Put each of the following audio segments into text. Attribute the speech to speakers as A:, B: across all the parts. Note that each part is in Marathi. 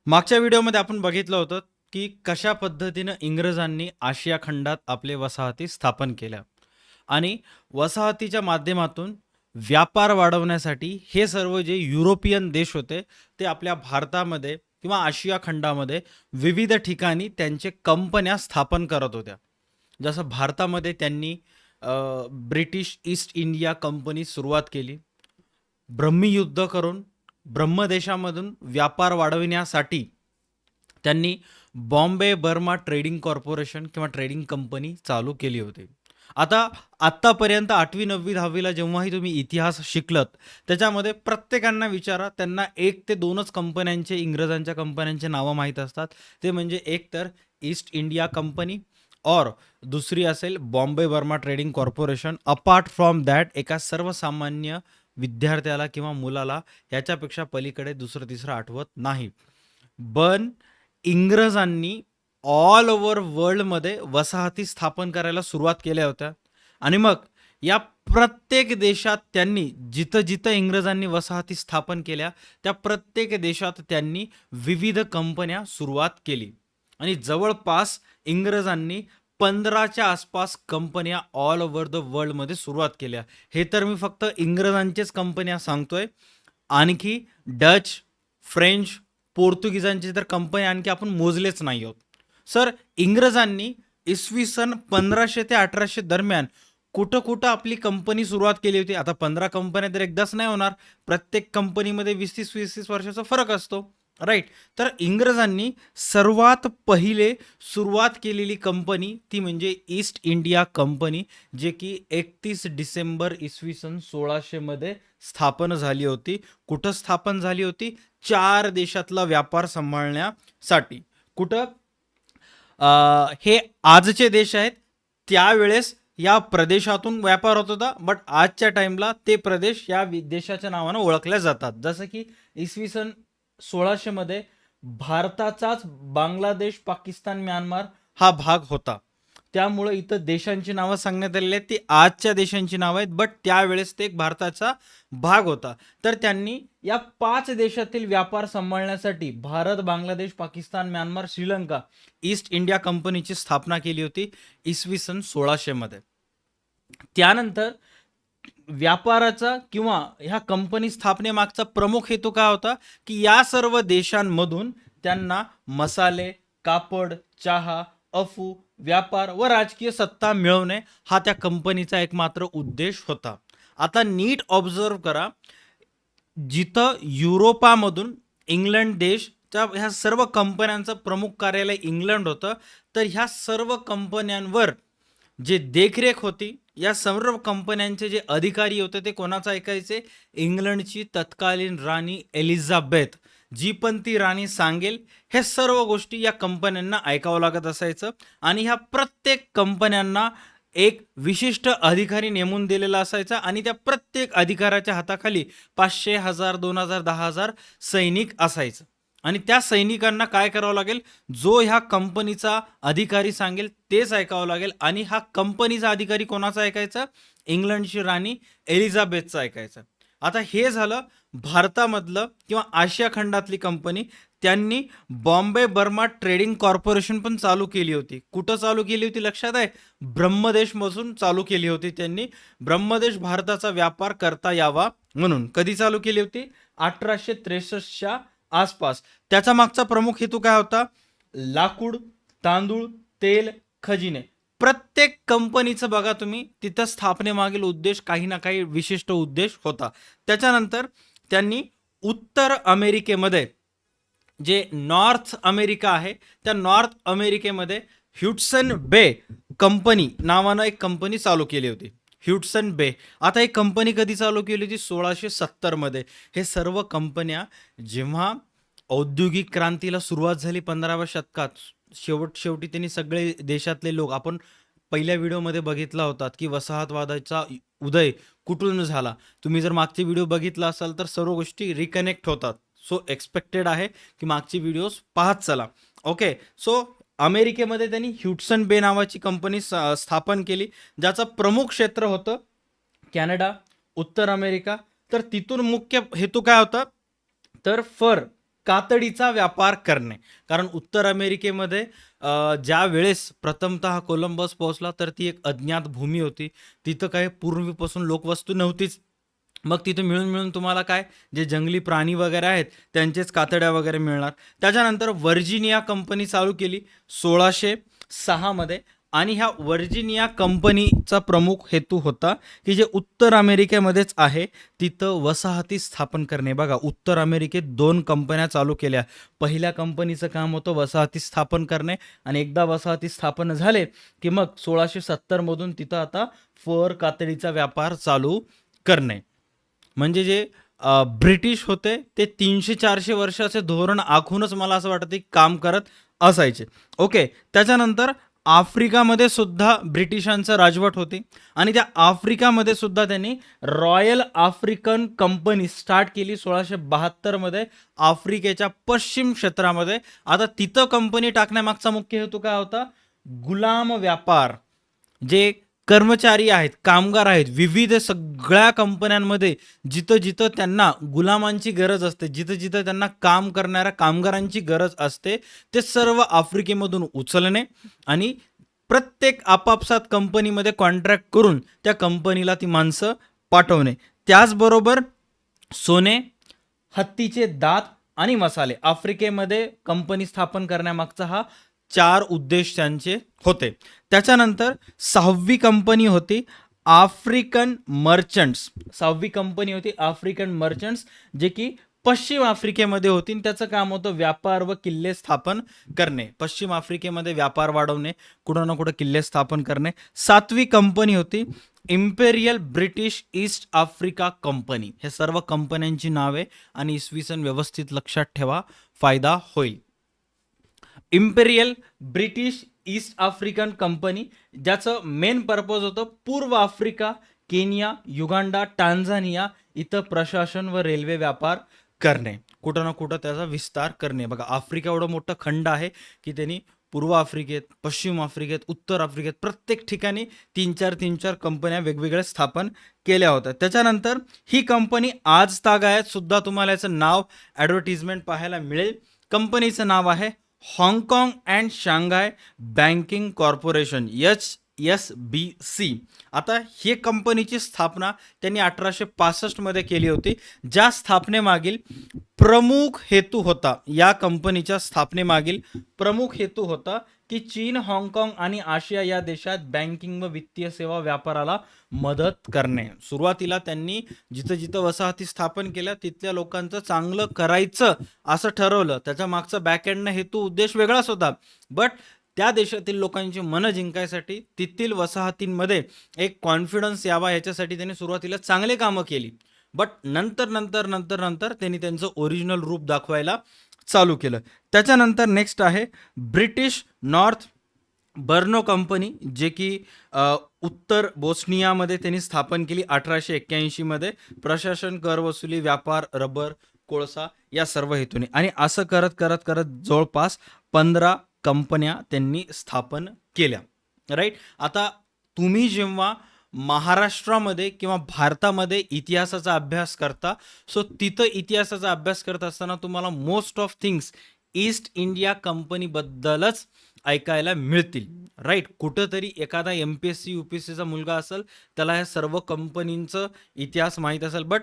A: मागच्या व्हिडिओमध्ये आपण बघितलं होतं की कशा पद्धतीनं इंग्रजांनी आशिया खंडात आपले वसाहती स्थापन केल्या आणि वसाहतीच्या माध्यमातून व्यापार वाढवण्यासाठी हे सर्व जे युरोपियन देश होते ते आपल्या भारतामध्ये किंवा आशिया खंडामध्ये विविध ठिकाणी त्यांचे कंपन्या स्थापन करत होत्या. जसं भारतामध्ये त्यांनी ब्रिटिश ईस्ट इंडिया कंपनी सुरुवात केली. ब्रह्मयुद्ध करून ब्रह्मदेशामधून व्यापार वाढविण्यासाठी त्यांनी बॉम्बे बर्मा ट्रेडिंग कॉर्पोरेशन किंवा ट्रेडिंग कंपनी चालू केली होती. आता आत्तापर्यंत 8वी 9वी 10वीला जेव्हाही तुम्ही इतिहास शिकलत त्याच्यामध्ये प्रत्येकांना विचारा, त्यांना एक ते दोनच कंपन्यांचे, इंग्रजांच्या कंपन्यांचे नावं माहीत असतात. ते म्हणजे एक तर ईस्ट इंडिया कंपनी और दुसरी असेल Bombay Burma trading corporation. Apart from that एका सर्वसामान्य विद्यार्थ्याला किंवा मुलाला याच्यापेक्षा पलीकडे दुसरं तिसरं आठवत नाही. पण इंग्रजांनी ऑल ओव्हर वर्ल्डमध्ये वसाहती स्थापन करायला सुरुवात केल्या होत्या आणि मग या प्रत्येक देशात त्यांनी जिथं जिथं इंग्रजांनी वसाहती स्थापन केल्या त्या प्रत्येक देशात त्यांनी विविध कंपन्या सुरुवात केली आणि जवळपास इंग्रजांनी 15च्या आसपास कंपन्या ऑल ओव्हर द वर्ल्डमध्ये सुरुवात केल्या. हे तर मी फक्त इंग्रजांचेच कंपन्या सांगतोय. आणखी डच, फ्रेंच, पोर्तुगीजांची तर कंपनी आणखी आपण मोजलेच नाही आहोत. सर, इंग्रजांनी इसवी सन 1500 ते 1800 दरम्यान कुठं कुठं आपली कंपनी सुरुवात केली होती. आता 15 कंपन्या तर एकदाच नाही होणार, प्रत्येक कंपनीमध्ये 20-30 वर्षाचा फरक असतो, राईट. तर इंग्रजांनी सर्वात पहिले सुरुवात केलेली कंपनी ती म्हणजे ईस्ट इंडिया कंपनी, जे की 31 डिसेंबर इसवी सन 1600 मध्ये स्थापन झाली होती. कुठं स्थापन झाली होती? 4 देशातला व्यापार सांभाळण्यासाठी. कुठं? हे आजचे देश आहेत. त्यावेळेस या प्रदेशातून व्यापार होत होता, बट आजच्या टाइमला ते प्रदेश या देशाच्या नावानं ओळखल्या जातात. जसं की इसवी सन 1600 मध्ये भारताचाच बांगलादेश, पाकिस्तान, म्यानमार हा भाग होता. त्यामुळं इथं देशांची नावं सांगण्यात आलेली आहेत ती आजच्या देशांची नावं आहेत, बट त्यावेळेस ते एक भारताचा भाग होता. तर त्यांनी या 5 देशातील व्यापार सांभाळण्यासाठी Bharat, Bangladesh, Pakistan, Myanmar, Sri Lanka east India कंपनीची स्थापना केली होती इसवी सन 1600 मध्ये. त्यानंतर व्यापाराचा किंवा ह्या कंपनी स्थापनेमागचा प्रमुख हेतू काय होता की या सर्व देशांमधून त्यांना मसाले, कापड, चहा, अफू, व्यापार व राजकीय सत्ता मिळवणे हा त्या कंपनीचा एकमात्र उद्देश होता. आता नीट ऑब्झर्व करा, जिथं युरोपामधून इंग्लंड देशच्या ह्या सर्व कंपन्यांचं प्रमुख कार्यालय इंग्लंड होतं, तर ह्या सर्व कंपन्यांवर जे देखरेख होती, या सर्व कंपन्यांचे जे अधिकारी होते ते कोणाचं ऐकायचे? इंग्लंडची तत्कालीन राणी एलिझाबेथ. जी पण ती राणी सांगेल हे सर्व गोष्टी या कंपन्यांना ऐकावं लागत असायचं आणि ह्या प्रत्येक कंपन्यांना एक विशिष्ट अधिकारी नेमून दिलेला असायचा आणि त्या प्रत्येक अधिकाऱ्याच्या हाताखाली 500, 1000, 2000, 10,000 सैनिक असायचं आणि त्या सैनिकांना काय करावं लागेल? जो ह्या कंपनीचा अधिकारी सांगेल तेच ऐकावं लागेल आणि हा कंपनीचा अधिकारी कोणाचा ऐकायचा? इंग्लंडची राणी एलिझाबेथचा ऐकायचा. आता हे झालं भारतामधलं किंवा आशिया खंडातली कंपनी. त्यांनी बॉम्बे बर्मा ट्रेडिंग कॉर्पोरेशन पण चालू केली होती. कुठं चालू केली होती लक्षात आहे? ब्रह्मदेशमधून चालू केली होती त्यांनी. ब्रह्मदेश भारताचा व्यापार करता यावा म्हणून. कधी चालू केली होती? 1863च्या आसपास. त्याचा मागचा प्रमुख हेतू काय होता? लाकूड, तांदूळ, तेल, खजिने. प्रत्येक कंपनीचं बघा तुम्ही, तिथं स्थापनेमागील उद्देश काही ना काही विशिष्ट उद्देश होता. त्याच्यानंतर त्यांनी उत्तर अमेरिकेमध्ये जे नॉर्थ अमेरिका आहे त्या नॉर्थ अमेरिकेमध्ये ह्युडसन बे कंपनी नावानं एक कंपनी चालू केली होती. ह्युडसन बे. आता एक कंपनी कधी चालू केली होती? 1670 मध्ये. हे सर्व कंपन्या जेव्हा औद्योगिक क्रांतीला सुरुवात झाली 15व्या शतकात, शेवटी त्यांनी सगळे देशातले लोक, आपण पहिल्या व्हिडिओमध्ये बघितला होता की वसाहतवादाचा उदय कुठून झाला. तुम्ही जर मागचे व्हिडिओ बघितला असाल तर सर्व गोष्टी रिकनेक्ट होतात. सो एक्सपेक्टेड आहे की मागची व्हिडिओज पाहत चला. ओके. सो अमेरिकेमध्ये त्यांनी ह्युडसन बे नावाची कंपनी स्थापन केली, ज्याचं प्रमुख क्षेत्र होतं कॅनडा, उत्तर अमेरिका. तर तिथून मुख्य हेतू काय होता? तर फर कातडीचा व्यापार करणे. कारण उत्तर अमेरिकेमध्ये ज्या वेळेस प्रथमतः कोलंबस पोहोचला तर ती एक अज्ञात भूमी होती. तिथं काही पूर्वीपासून लोकवस्ती नव्हतीच. मग तिथे मिळून मिळून तुम्हाला काय जे जंगली प्राणी वगैरे आहेत त्यांचेच कातड्या वगैरे मिळणार. त्याच्यानंतर व्हर्जिनिया कंपनी चालू केली 1606 मध्ये. आणि ह्या व्हर्जिनिया कंपनीचा प्रमुख हेतू होता की जे उत्तर अमेरिकेमध्येच आहे तिथं वसाहती स्थापन करणे. बघा, उत्तर अमेरिकेत 2 कंपन्या चालू केल्या. पहिल्या कंपनीचं काम होतं वसाहती स्थापन करणे, आणि एकदा वसाहती स्थापन झाले की मग 1670 मधून तिथं आता फर कातडीचा व्यापार चालू करणे. म्हणजे जे ब्रिटिश होते ते 300-400 वर्षाचे धोरण आखूनच मला असं वाटतं की काम करत असायचे. ओके. त्याच्यानंतर आफ्रिकामध्ये सुद्धा ब्रिटिशांचं राजवट होती, आणि त्या आफ्रिकामध्ये सुद्धा त्यांनी रॉयल आफ्रिकन कंपनी स्टार्ट केली 1672 मध्ये आफ्रिकेच्या पश्चिम क्षेत्रामध्ये. आता तिथं कंपनी टाकण्यामागचा मुख्य हेतू काय होता? गुलाम व्यापार. जे कर्मचारी आहेत, कामगार आहेत, विविध सगळ्या कंपन्यांमध्ये जिथं जिथं त्यांना गुलामांची गरज असते, जिथं जिथं त्यांना काम करणाऱ्या कामगारांची गरज असते, ते सर्व आफ्रिकेमधून उचलणे आणि प्रत्येक आपापसात कंपनीमध्ये कॉन्ट्रॅक्ट करून त्या कंपनीला ती माणसं पाठवणे. त्याचबरोबर सोने, हत्तीचे दात आणि मसाले. आफ्रिकेमध्ये कंपनी स्थापन करण्यामागचा हा 4 उद्देश त्यांचे होते. त्याच्यानंतर 6वी कंपनी होती आफ्रिकन मर्चंट्स. 6वी कंपनी होती आफ्रिकन मर्चंट्स, जे की पश्चिम आफ्रिकेमध्ये होती, आणि त्याचं काम होतं व्यापार व किल्ले स्थापन करणे. पश्चिम आफ्रिकेमध्ये व्यापार वाढवणे, कुठं ना कुठं किल्ले स्थापन करणे. 7वी कंपनी होती imperial British east Africa company. हे सर्व कंपन्यांची नावे आणि इसवी सन व्यवस्थित लक्षात ठेवा, फायदा होईल. Imperial British east African company, ज्याचं मेन पर्पज होतं पूर्व आफ्रिका, केनिया, युगांडा, टांझानिया इथं प्रशासन व रेल्वे व्यापार करणे, कुठं ना कुठं त्याचा विस्तार करणे. बघा, आफ्रिका एवढं मोठं खंड आहे की त्यांनी पूर्व आफ्रिकेत, पश्चिम आफ्रिकेत, उत्तर आफ्रिकेत प्रत्येक ठिकाणी 3-4 कंपन्या वेगवेगळ्या स्थापन केल्या होत्या. त्याच्यानंतर ही कंपनी आज तागायत सुद्धा तुम्हाला याचं नाव ॲडव्हर्टिजमेंट पाहायला मिळेल. कंपनीचं नाव आहे हाँगकाँग and Shanghai banking corporation, HSBC. आता ही कंपनीची स्थापना त्यांनी 1865 मध्ये केली होती. ज्या स्थापनेमागील प्रमुख हेतू होता, या कंपनीच्या स्थापनेमागील प्रमुख हेतू होता की चीन, हाँगकाँग आणि आशिया या देशात बँकिंग व वित्तीय सेवा व्यापाराला मदत करणे. सुरुवातीला त्यांनी जिथं जिथं वसाहती स्थापन केल्या तिथल्या लोकांचं चांगलं करायचं असं ठरवलं. त्याच्या मागचा बॅकएंडनं हेतू उद्देश वेगळाच होता, बट त्या देशातील लोकांची मनं जिंकायसाठी, तिथील वसाहतींमध्ये एक कॉन्फिडन्स यावा याच्यासाठी त्यांनी सुरुवातीला चांगले कामं केली. बट नंतर नंतर नंतर नंतर त्यांनी त्यांचं ओरिजिनल रूप दाखवायला चालू केलं. त्याच्यानंतर नेक्स्ट आहे ब्रिटिश नॉर्थ बर्नो कंपनी, जे की उत्तर बोस्नियामध्ये त्यांनी स्थापन केली 1881 मध्ये. प्रशासन, कर वसुली, व्यापार, रबर, कोळसा या सर्व हेतूने. आणि असं करत करत करत जवळपास 15 कंपन्या त्यांनी स्थापन केल्या. राईट. आता तुम्ही जेव्हा महाराष्ट्रामध्ये किंवा भारतामध्ये इतिहासाचा अभ्यास करता, सो तिथं इतिहासाचा अभ्यास करत असताना तुम्हाला most of things east India कंपनीबद्दलच ऐकायला मिळतील. राईट. कुठंतरी एखादा MPSC UPSCचा मुलगा असेल, त्याला ह्या सर्व कंपनींचं इतिहास माहीत असेल, बट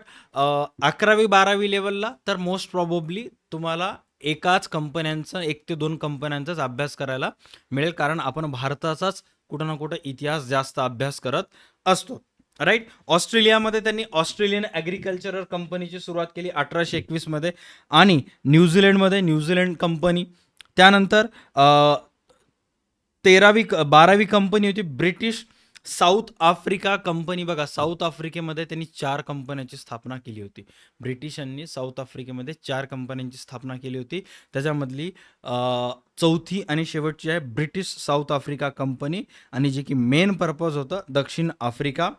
A: 11वी-12वी लेवलला तर मोस्ट प्रॉबेबली तुम्हाला एकाच कंपन्यांचा, 1 ते 2 कंपन्यांचाच अभ्यास करायला मिळेल, कारण आपण भारताचाच कुठं ना कुठं इतिहास जास्त अभ्यास करत असतो. राईट. ऑस्ट्रेलियामध्ये त्यांनी ऑस्ट्रेलियन ॲग्रिकल्चरल कंपनीची सुरुवात केली 1821 मध्ये, आणि न्यूझीलंडमध्ये न्यूझीलंड कंपनी. त्यानंतर 12वी कंपनी होती ब्रिटिश साऊथ आफ्रिका कंपनी. बघा, साऊथ आफ्रिकेमध्ये त्यांनी 4 कंपन्यांची स्थापना केली होती. ब्रिटिशांनी साऊथ आफ्रिकेमध्ये 4 कंपन्यांची स्थापना केली होती. त्याच्यामधली 4थी आणि शेवटची आहे ब्रिटिश साऊथ आफ्रिका कंपनी, आणि जे की मेन पर्पज होतं दक्षिण आफ्रिका.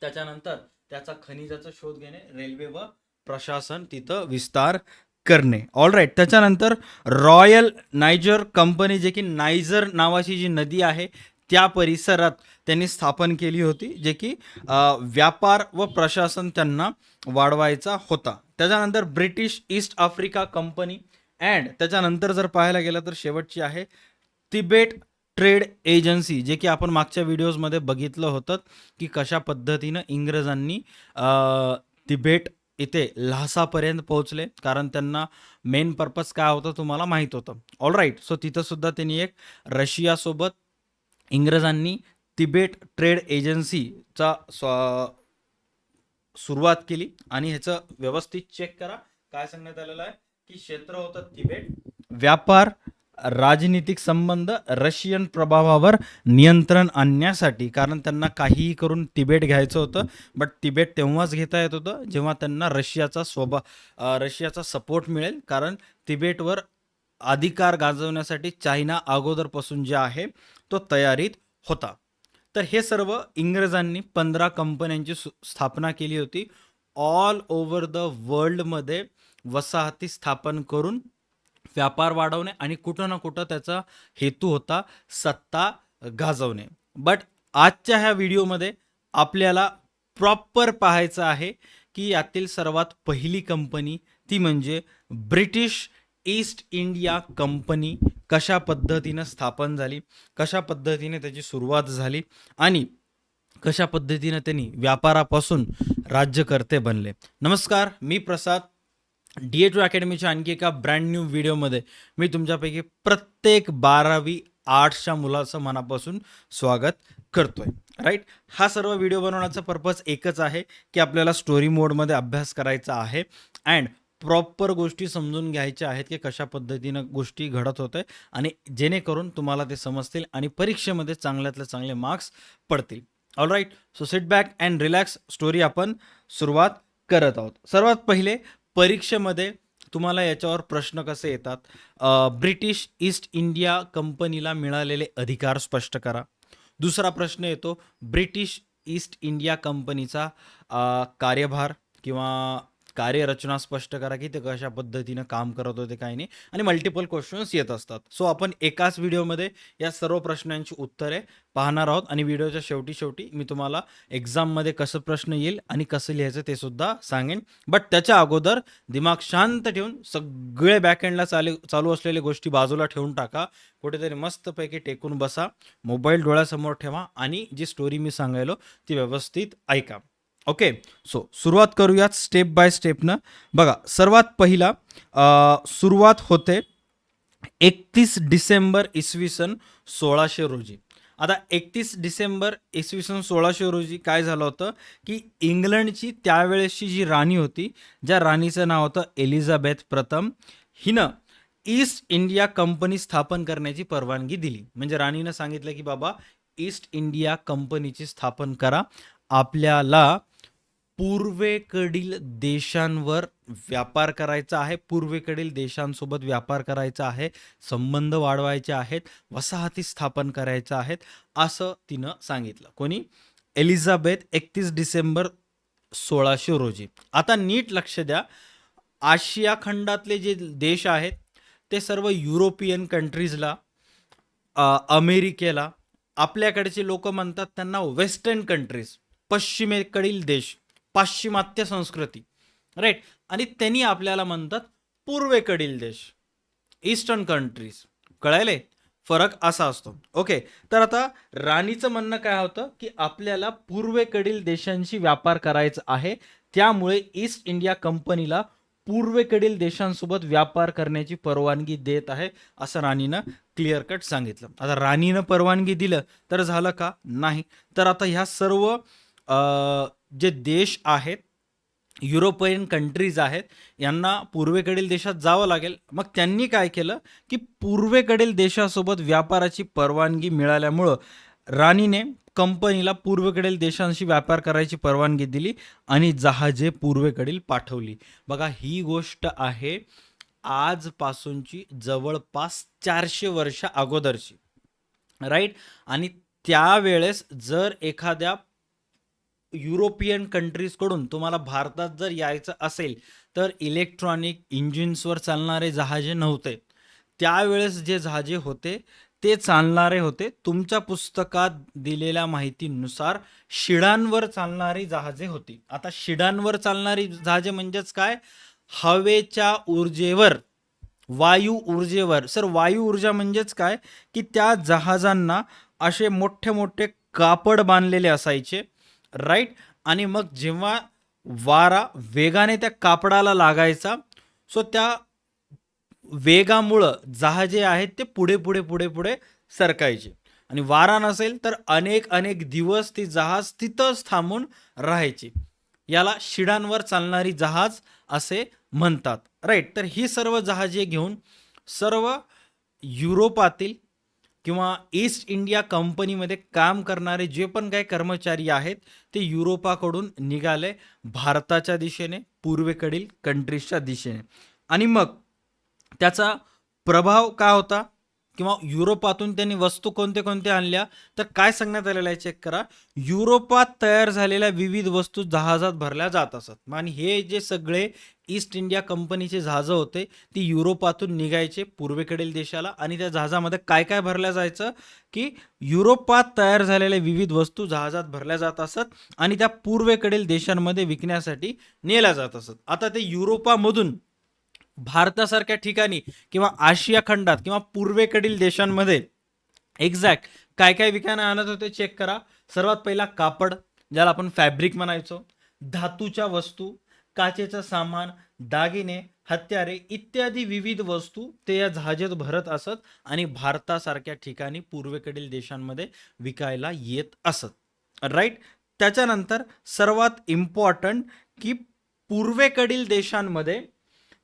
A: त्याच्यानंतर त्याचा खनिजाचा शोध घेणे, रेल्वे व प्रशासन तिथं विस्तार करणे. All right. त्याच्यानंतर रॉयल नायजर कंपनी, जे की नायजर नावाची जी नदी आहे त्या परिसरात त्यांनी स्थापन केली होती, जे की व्यापार व प्रशासन त्यांना वाढवायचा होता. त्याच्यानंतर British east Africa company and त्याच्यानंतर जर पाहायला गेलं तर शेवटची आहे तिबेट ट्रेड एजन्सी, जे की आपण मागच्या व्हिडिओजमध्ये बघितलं होतं की कशा पद्धतीनं इंग्रजांनी तिबेट इथे ल्हासापर्यंत पोहोचले, कारण त्यांना मेन पर्पज काय होतं तुम्हाला माहीत होतं. All right. सो तिथं सुद्धा त्यांनी एक रशियासोबत इंग्रजांनी तिबेट ट्रेड एजन्सीचा सुरुवात केली आणि ह्याचं व्यवस्थित चेक करा. काय सांगण्यात आलेलं आहे की क्षेत्र होतं तिबेट, व्यापार, राजनीतिक संबंध, रशियन प्रभावावर नियंत्रण आणण्यासाठी, कारण त्यांना काहीही करून तिबेट घ्यायचं होतं. बट तिबेट तेव्हाच घेता येत होतं जेव्हा त्यांना रशियाचा सपोर्ट मिळेल, कारण तिबेटवर अधिकार गाजवण्यासाठी चायना अगोदरपासून जे आहे तो तयारीत होता. तर हे सर्व इंग्रजांनी 15 कंपन्यांची स्थापना केली होती. ऑल ओव्हर द वर्ल्डमध्ये वसाहती स्थापन करून व्यापार वाढवणे आणि कुठं ना कुठं त्याचा हेतू होता सत्ता गाजवणे. बट आजच्या ह्या व्हिडिओमध्ये आपल्याला प्रॉपर पाहायचं आहे की यातील सर्वात पहिली कंपनी ती म्हणजे ब्रिटिश ईस्ट इंडिया कंपनी कशा पद्धतीनं स्थापन झाली, कशा पद्धतीने त्याची सुरुवात झाली आणि कशा पद्धतीने त्यांनी व्यापारापासून राज्यकर्ते बनले. नमस्कार, मी प्रसाद. DA2 अकॅडमीच्या आणखी एका ब्रँड न्यू व्हिडिओमध्ये मी तुमच्यापैकी प्रत्येक 12वी आर्ट्सच्या मुलाचं मनापासून स्वागत करतोय. राईट. हा सर्व व्हिडिओ बनवण्याचा पर्पज एकच आहे की आपल्याला स्टोरी मोडमध्ये अभ्यास करायचा आहे अँड प्रॉपर गोष्टी समजून घ्यायच्या आहेत की कशा पद्धतीनं गोष्टी घडत होत आहे आणि जेणेकरून तुम्हाला ते समजतील आणि परीक्षेमध्ये चांगल्यातले चांगले मार्क्स पडतील. All right. So sit back and relax. Story आपण सुरुवात करत आहोत. सर्वात पहिले परीक्षेमध्ये तुम्हाला याच्यावर प्रश्न कसे येतात, ब्रिटिश ईस्ट इंडिया कंपनीला मिळालेले अधिकार स्पष्ट करा. दुसरा प्रश्न येतो ब्रिटिश ईस्ट इंडिया कंपनीचा कार्यभार किंवा कार्यरचना स्पष्ट करा की ते कशा पद्धतीनं काम करत होते काही नाही, आणि मल्टिपल क्वेश्चन्स येत असतात. सो आपण एकाच व्हिडिओमध्ये या सर्व प्रश्नांची उत्तरे पाहणार आहोत आणि व्हिडिओच्या शेवटी मी तुम्हाला एक्झाममध्ये कसं प्रश्न येईल आणि कसं लिहायचं ते सुद्धा सांगेन. बट त्याच्या अगोदर दिमाग शांत ठेवून सगळे बॅकएंडला चालू असलेल्या गोष्टी बाजूला ठेवून टाका, कुठेतरी मस्तपैकी टेकून बसा, मोबाईल डोळ्यासमोर ठेवा आणि जी स्टोरी मी सांगायलो ती व्यवस्थित ऐका. ओके. सो सुरुवात करूयात स्टेप बाय स्टेपनं. बघा, सर्वात पहिला सुरुवात होते 31 डिसेंबर इसवी सन 1600 रोजी. आता 31 डिसेंबर इसवी सन 1600 रोजी काय झालं होतं की इंग्लंडची त्यावेळेसची जी राणी होती, ज्या राणीचं नाव होतं एलिझाबेथ प्रथम, हिनं ईस्ट इंडिया कंपनी स्थापन करण्याची परवानगी दिली. म्हणजे राणीनं सांगितलं की बाबा ईस्ट इंडिया कंपनीची स्थापन करा, आपल्याला पूर्वेकडील देशांवर व्यापार करायचा आहे, पूर्वेकडील देशांसोबत व्यापार करायचा आहे, संबंध वाढवायचे आहेत, वसाहती स्थापन करायच्या आहेत, असं तिनं सांगितलं. कोणी? एलिझाबेथ. 31 डिसेंबर 1600 रोजी. आता नीट लक्ष द्या, आशिया खंडातले जे देश आहेत ते सर्व युरोपियन कंट्रीजला, अमेरिकेला, आपल्याकडचे लोक म्हणतात त्यांना वेस्टर्न कंट्रीज, पश्चिमेकडील देश, पाश्चिमात्य संस्कृती. राईट. आणि त्यांनी आपल्याला म्हणतात पूर्वेकडील देश, ईस्टर्न कंट्रीज. कळायले फरक असा असतो. ओके. तर आता राणीचं म्हणणं काय होतं की आपल्याला पूर्वेकडील देशांशी व्यापार करायचा आहे, त्यामुळे ईस्ट इंडिया कंपनीला पूर्वेकडील देशांसोबत व्यापार करण्याची परवानगी देत आहे, असं राणीनं क्लिअर कट सांगितलं. आता राणीनं परवानगी दिलं तर झालं का? नाही. तर आता ह्या सर्व जे देश आहेत, युरोपियन कंट्रीज आहेत, यांना पूर्वेकडील देशात जावं लागेल. मग त्यांनी काय केलं की पूर्वेकडील देशासोबत व्यापाराची परवानगी मिळाल्यामुळं राणीने कंपनीला पूर्वेकडील देशांशी व्यापार करायची परवानगी दिली आणि जहाजे पूर्वेकडील पाठवली. बघा, ही गोष्ट आहे आजपासूनची जवळपास 400 वर्ष अगोदरची. राईट. आणि त्यावेळेस जर एखाद्या युरोपियन कंट्रीजकडून तुम्हाला भारतात जर यायचं असेल तर इलेक्ट्रॉनिक इंजिन्सवर चालणारे जहाजे नव्हते. त्यावेळेस जे जहाजे होते ते चालणारे होते तुमच्या पुस्तकात दिलेल्या माहितीनुसार शिडांवर चालणारी जहाजे होती. आता शिडांवर चालणारी जहाजे म्हणजेच काय? हवेच्या ऊर्जेवर, वायू ऊर्जेवर. सर वायू ऊर्जा म्हणजेच काय? की त्या जहाजांना असे मोठे मोठे कापड बांधलेले असायचे, राईट. आणि मग जेव्हा वारा वेगाने त्या कापडाला लागायचा, सो त्या वेगामुळं जहाजे आहेत ते पुढे पुढे पुढे पुढे सरकायचे. आणि वारा नसेल तर अनेक अनेक दिवस ती जहाज तिथंच थांबून राहायची. याला शिडांवर चालणारी जहाज असे म्हणतात, राईट. तर ही सर्व जहाजे घेऊन सर्व युरोपातील किंवा ईस्ट इंडिया कंपनीमध्ये काम करणारे जे पण काही कर्मचारी आहेत ते युरोपाकडून निघाले भारताच्या दिशेने, पूर्वेकडील कंट्रीजच्या दिशेने. आणि मग त्याचा प्रभाव काय होता किंवा युरोपातून त्यांनी वस्तू कोणते कोणते आणल्या, तर काय सांगण्यात आलेलं आहे चेक करा. युरोपात तयार झालेल्या विविध वस्तू जहाजात भरल्या जात असत. आणि हे जे सगळे ईस्ट इंडिया कंपनीचे जहाजं होते ती युरोपातून निघायचे पूर्वेकडील देशाला, आणि त्या जहाजामध्ये काय काय भरल्या जायचं की युरोपात तयार झालेल्या विविध वस्तू जहाजात भरल्या जात असत आणि त्या पूर्वेकडील देशांमध्ये विकण्यासाठी नेल्या जात असत. आता ते युरोपामधून भारतासारख्या ठिकाणी किंवा आशिया खंडात किंवा पूर्वेकडील देशांमध्ये एक्झॅक्ट काय काय विकायला आणत होते चेक करा. सर्वात पहिला कापड, ज्याला आपण फॅब्रिक म्हणायचो, धातूच्या वस्तू, काचेचं सामान, दागिने, हत्यारे इत्यादी विविध वस्तू ते या जहाजात भरत असत आणि भारतासारख्या ठिकाणी पूर्वेकडील देशांमध्ये विकायला येत असत, राईट. त्याच्यानंतर सर्वात इम्पॉर्टंट की पूर्वेकडील देशांमध्ये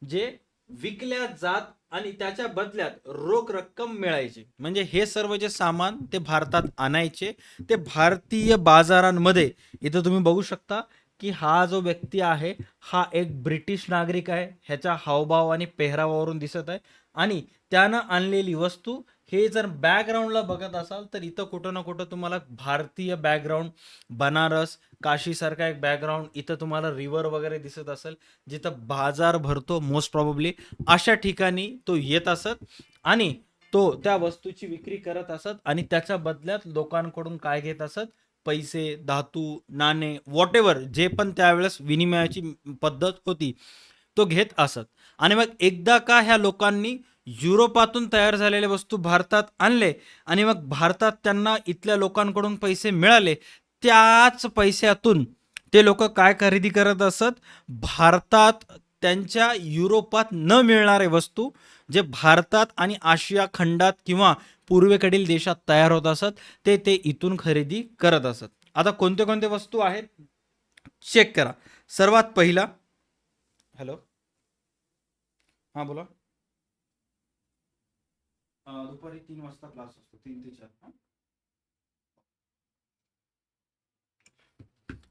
A: जे विकल्या जात आणि त्याच्या बदल्यात रोख रक्कम मिळायची. म्हणजे हे सर्व जे सामान ते भारतात आणायचे, ते भारतीय बाजारांमध्ये, इथं तुम्ही बघू शकता की हा जो व्यक्ती आहे हा एक ब्रिटिश नागरिक आहे, ह्याच्या हावभाव आणि पेहरावावरून दिसत आहे. आणि त्यानं आणलेली वस्तू, हे जर बॅकग्राऊंडला बघत असाल तर इथं कुठं ना कुठं तुम्हाला भारतीय बॅकग्राऊंड, बनारस, काशीसारखा एक बॅकग्राऊंड, इथं तुम्हाला रिव्हर वगैरे दिसत असेल जिथं बाजार भरतो मोस्ट प्रॉब्ली, अशा ठिकाणी तो येत असत आणि तो त्या वस्तूची विक्री करत असत आणि त्याच्या बदल्यात लोकांकडून काय घेत असत? पैसे, धातू, नाणे, वॉट एव्हर जे पण त्यावेळेस विनिमयाची पद्धत होती तो घेत असत. आणि मग एकदा का ह्या लोकांनी युरोपातून तयार झालेल्या वस्तू भारतात आणले आणि मग भारतात त्यांना इथल्या लोकांकडून पैसे मिळाले, त्याच पैशातून ते लोक काय खरेदी करत असत? भारतात त्यांच्या युरोपात न मिळणारे वस्तू जे भारतात आणि आशिया खंडात किंवा पूर्वेकडील देशात तयार होत असत ते इथून खरेदी करत असत. आता कोणते कोणते वस्तू आहेत चेक करा. सर्वात पहिला, हॅलो, हां बोला. दुपारी 3 वाजता क्लास असतो, 3 ते 4.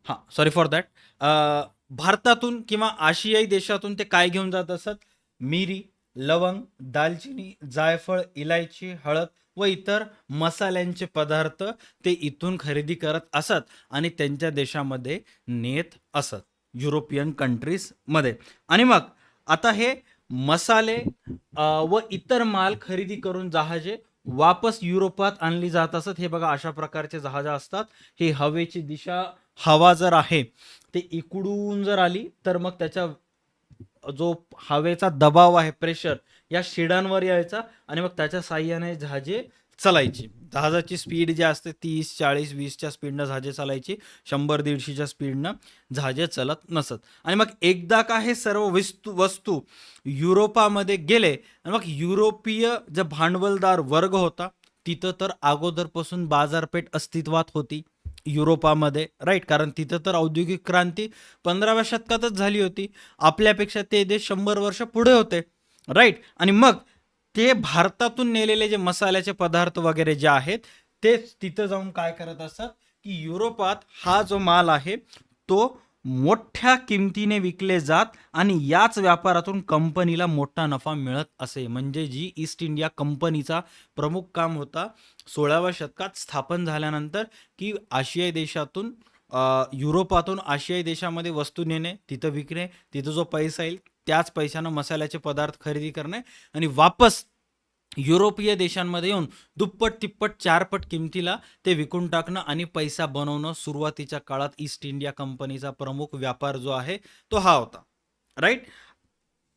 A: हां, सॉरी फॉर दॅट. भारतातून किंवा आशियाई देशातून ते काय घेऊन जात असत? मिरी, लवंग, दालचिनी, जायफळ, इलायची, हळद व इतर मसाल्यांचे पदार्थ ते इथून खरेदी करत असत आणि त्यांच्या देशामध्ये नेत असत, युरोपियन कंट्रीजमध्ये. आणि मग आता हे मसाले व इतर माल खरेदी करून जहाजे वापस युरोपात आणली जात असत. हे बघा अशा प्रकारचे जहाज असतात. हे हवेची दिशा, हवा जर आहे ते इकडून जर आली तर मग त्याच्या जो हवेचा दबाव आहे, प्रेशर, या शिडांवर यायचा आणि मग त्याच्या साह्याने जहाजे चालायची. जहाजाची स्पीड जी असते 30, 40, 20च्या स्पीडनं जहाजे चालायची, 100-150च्या स्पीडनं जहाजे चालत नसत. आणि मग एकदा का हे सर्व वस्तू युरोपामध्ये गेले आणि मग युरोपीय जे भांडवलदार वर्ग होता तिथं तर अगोदरपासून बाजारपेठ अस्तित्वात होती युरोपामध्ये, राईट. कारण तिथं तर औद्योगिक क्रांती 15व्या शतकातच झाली होती. आपल्यापेक्षा ते देश 100 वर्ष पुढे होते, राईट. आणि मग ते भारतातून नेलेले जे मसाल्याचे पदार्थ वगैरे जे आहेत ते तिथं जाऊन काय करत असतात की युरोपात हा जो माल आहे तो मोठ्या किमतीने विकले जात आणि याच व्यापारातून कंपनीला मोठा नफा मिळत असे. म्हणजे जी ईस्ट इंडिया कंपनीचा प्रमुख काम होता 16व्या शतकात स्थापन झाल्यानंतर, की आशियाई देशातून युरोपातून आशियाई देशामध्ये वस्तू नेणे, तिथं विकणे, तिथं जो पैसा येईल त्याच पैशानं मसाल्याचे पदार्थ खरेदी करणे आणि वापस युरोपीय देशांमध्ये येऊन दुप्पट तिप्पट चारपट किमतीला ते विकून टाकणं आणि पैसा बनवणं सुरुवातीच्या काळात ईस्ट इंडिया कंपनीचा प्रमुख व्यापार जो आहे तो हा होता. राईट.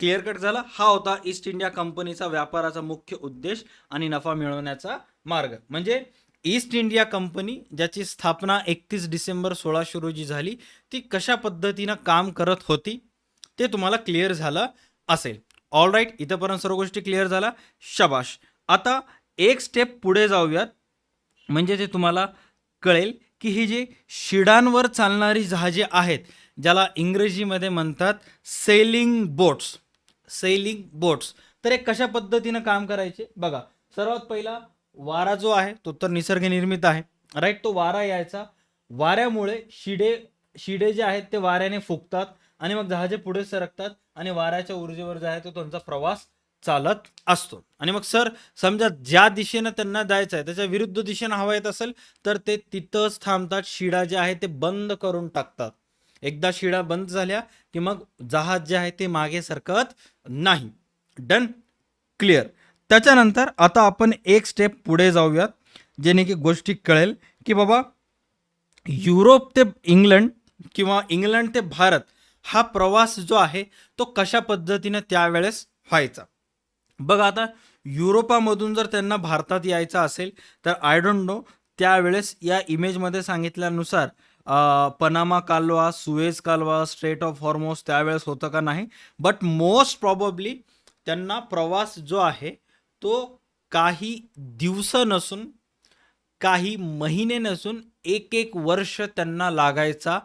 A: क्लिअर कट झाला. हा होता ईस्ट इंडिया कंपनीचा व्यापाराचा मुख्य उद्देश आणि नफा मिळवण्याचा मार्ग. म्हणजे ईस्ट इंडिया कंपनी ज्याची स्थापना 31 डिसेंबर 1600 रोजी झाली, ती कशा पद्धतीनं काम करत होती ते तुम्हाला क्लिअर झालं असेल. ऑल राईट, इथंपर्यंत सर्व गोष्टी क्लिअर झाल्या. शबाश. आता एक स्टेप पुढे जाऊयात, म्हणजे ते तुम्हाला कळेल की ही जी शिडांवर चालणारी जहाजे आहेत, ज्याला इंग्रजीमध्ये म्हणतात सेलिंग बोट्स. सेलिंग बोट्स तर हे कशा पद्धतीनं काम करायचे बघा. सर्वात पहिला वारा जो आहे तो तर निसर्ग निर्मित आहे. राईट. तो वारा यायचा, वाऱ्यामुळे शिडे शिडे जे आहेत ते वाऱ्याने फुगतात आणि मग जहाजे पुढे सरकतात आणि वाऱ्याच्या ऊर्जेवर जो आहे तो त्यांचा प्रवास चालत असतो. आणि मग सर समजा ज्या दिशेनं त्यांना जायचं आहे त्याच्या विरुद्ध दिशेनं हवा येत असेल तर ते तिथंच थांबतात, शिडा जे आहे ते बंद करून टाकतात. एकदा शिडा बंद झाल्या की मग जहाज जे आहे ते मागे सरकत नाही. डन. क्लिअर. त्याच्यानंतर आता आपण एक स्टेप पुढे जाऊयात, जेणे की गोष्टी कळेल की बाबा युरोप ते इंग्लंड किंवा इंग्लंड ते भारत हा प्रवास जो आहे तो कशा पद्धतीने त्यावेळेस व्हायचा. बघा आता युरोपामधून जर त्यांना भारतात यायचं असेल तर आय डोंट नो त्यावेळेस या इमेजमध्ये सांगितल्यानुसार पनामा कालवा, सुएज कालवा, स्ट्रेट ऑफ हॉर्मोस त्यावेळेस होतं का नाही, बट मोस्ट प्रॉबब्ली त्यांना प्रवास जो आहे तो काही दिवस नसून काही महिने नसून एक एक वर्ष त्यांना लागायचा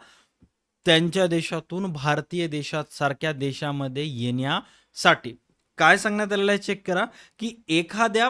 A: त्यांच्या देशातून भारतीय देशात सारख्या देशामध्ये येण्यासाठी. काय सांगण्यात आलेलं आहे चेक करा की एखाद्या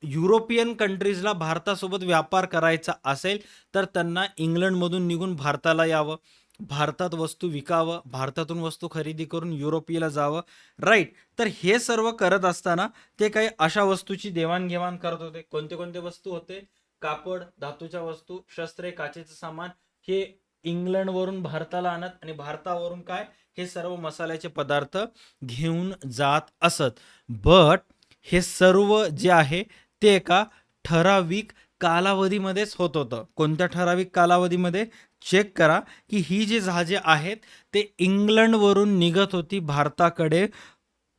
A: युरोपियन कंट्रीजला भारतासोबत व्यापार करायचा असेल तर त्यांना इंग्लंडमधून निघून भारताला यावं, भारतात वस्तू विकावं, भारतातून वस्तू खरेदी करून युरोपीला जावं. राईट. तर हे सर्व करत असताना ते काही अशा वस्तूची देवाणघेवाण करत होते. कोणते कोणते वस्तू होते? कापड, धातूच्या वस्तू, शस्त्रे, काचेचं सामान हे इंग्लंडवरून भारताला आणत आणि भारतावरून काय हे सर्व मसाल्याचे पदार्थ घेऊन जात असत. बट हे सर्व जे आहे ते एका ठराविक कालावधीमध्येच होत होतं. कोणत्या ठराविक कालावधीमध्ये? चेक करा की ही जी जहाजे आहेत ते इंग्लंडवरून निघत होती भारताकडे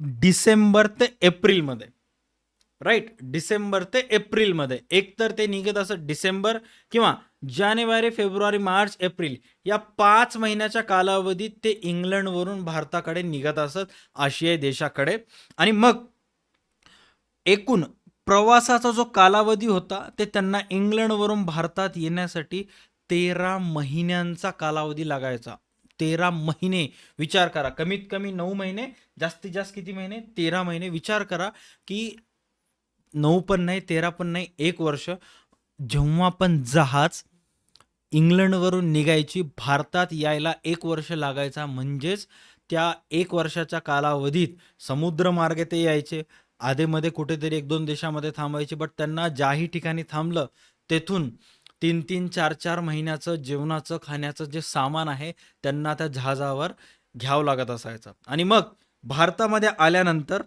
A: डिसेंबर ते एप्रिलमध्ये. राईट. डिसेंबर ते एप्रिलमध्ये. एक तर ते निघत असत डिसेंबर किंवा जानेवारी, फेब्रुवारी, मार्च, एप्रिल या 5 महिन्याच्या कालावधीत ते इंग्लंडवरून भारताकडे निघत असत आशियाई देशाकडे. आणि मग एकूण प्रवासाचा जो कालावधी होता ते त्यांना इंग्लंडवरून भारतात येण्यासाठी 13 महिन्यांचा कालावधी लागायचा. 13 महिने. विचार करा, कमीत कमी 9 महिने, जास्तीत जास्त किती महिने? 13 महिने. विचार करा की 9 पण नाही, 13 पण नाही, 1 वर्ष. जेव्हा पण जहाज इंग्लंडवरून निघायची भारतात यायला 1 वर्ष लागायचा. म्हणजेच त्या 1 वर्षाच्या कालावधीत समुद्रमार्गे ते यायचे, आधेमध्ये कुठेतरी 1-2 देशामध्ये थांबायचे, बट त्यांना ज्याही ठिकाणी थांबलं तेथून 3-3, 4-4 महिन्याचं जेवणाचं खाण्याचं जे सामान आहे त्यांना त्या जहाजावर घ्यावं लागत असायचं. आणि मग भारतामध्ये आल्यानंतर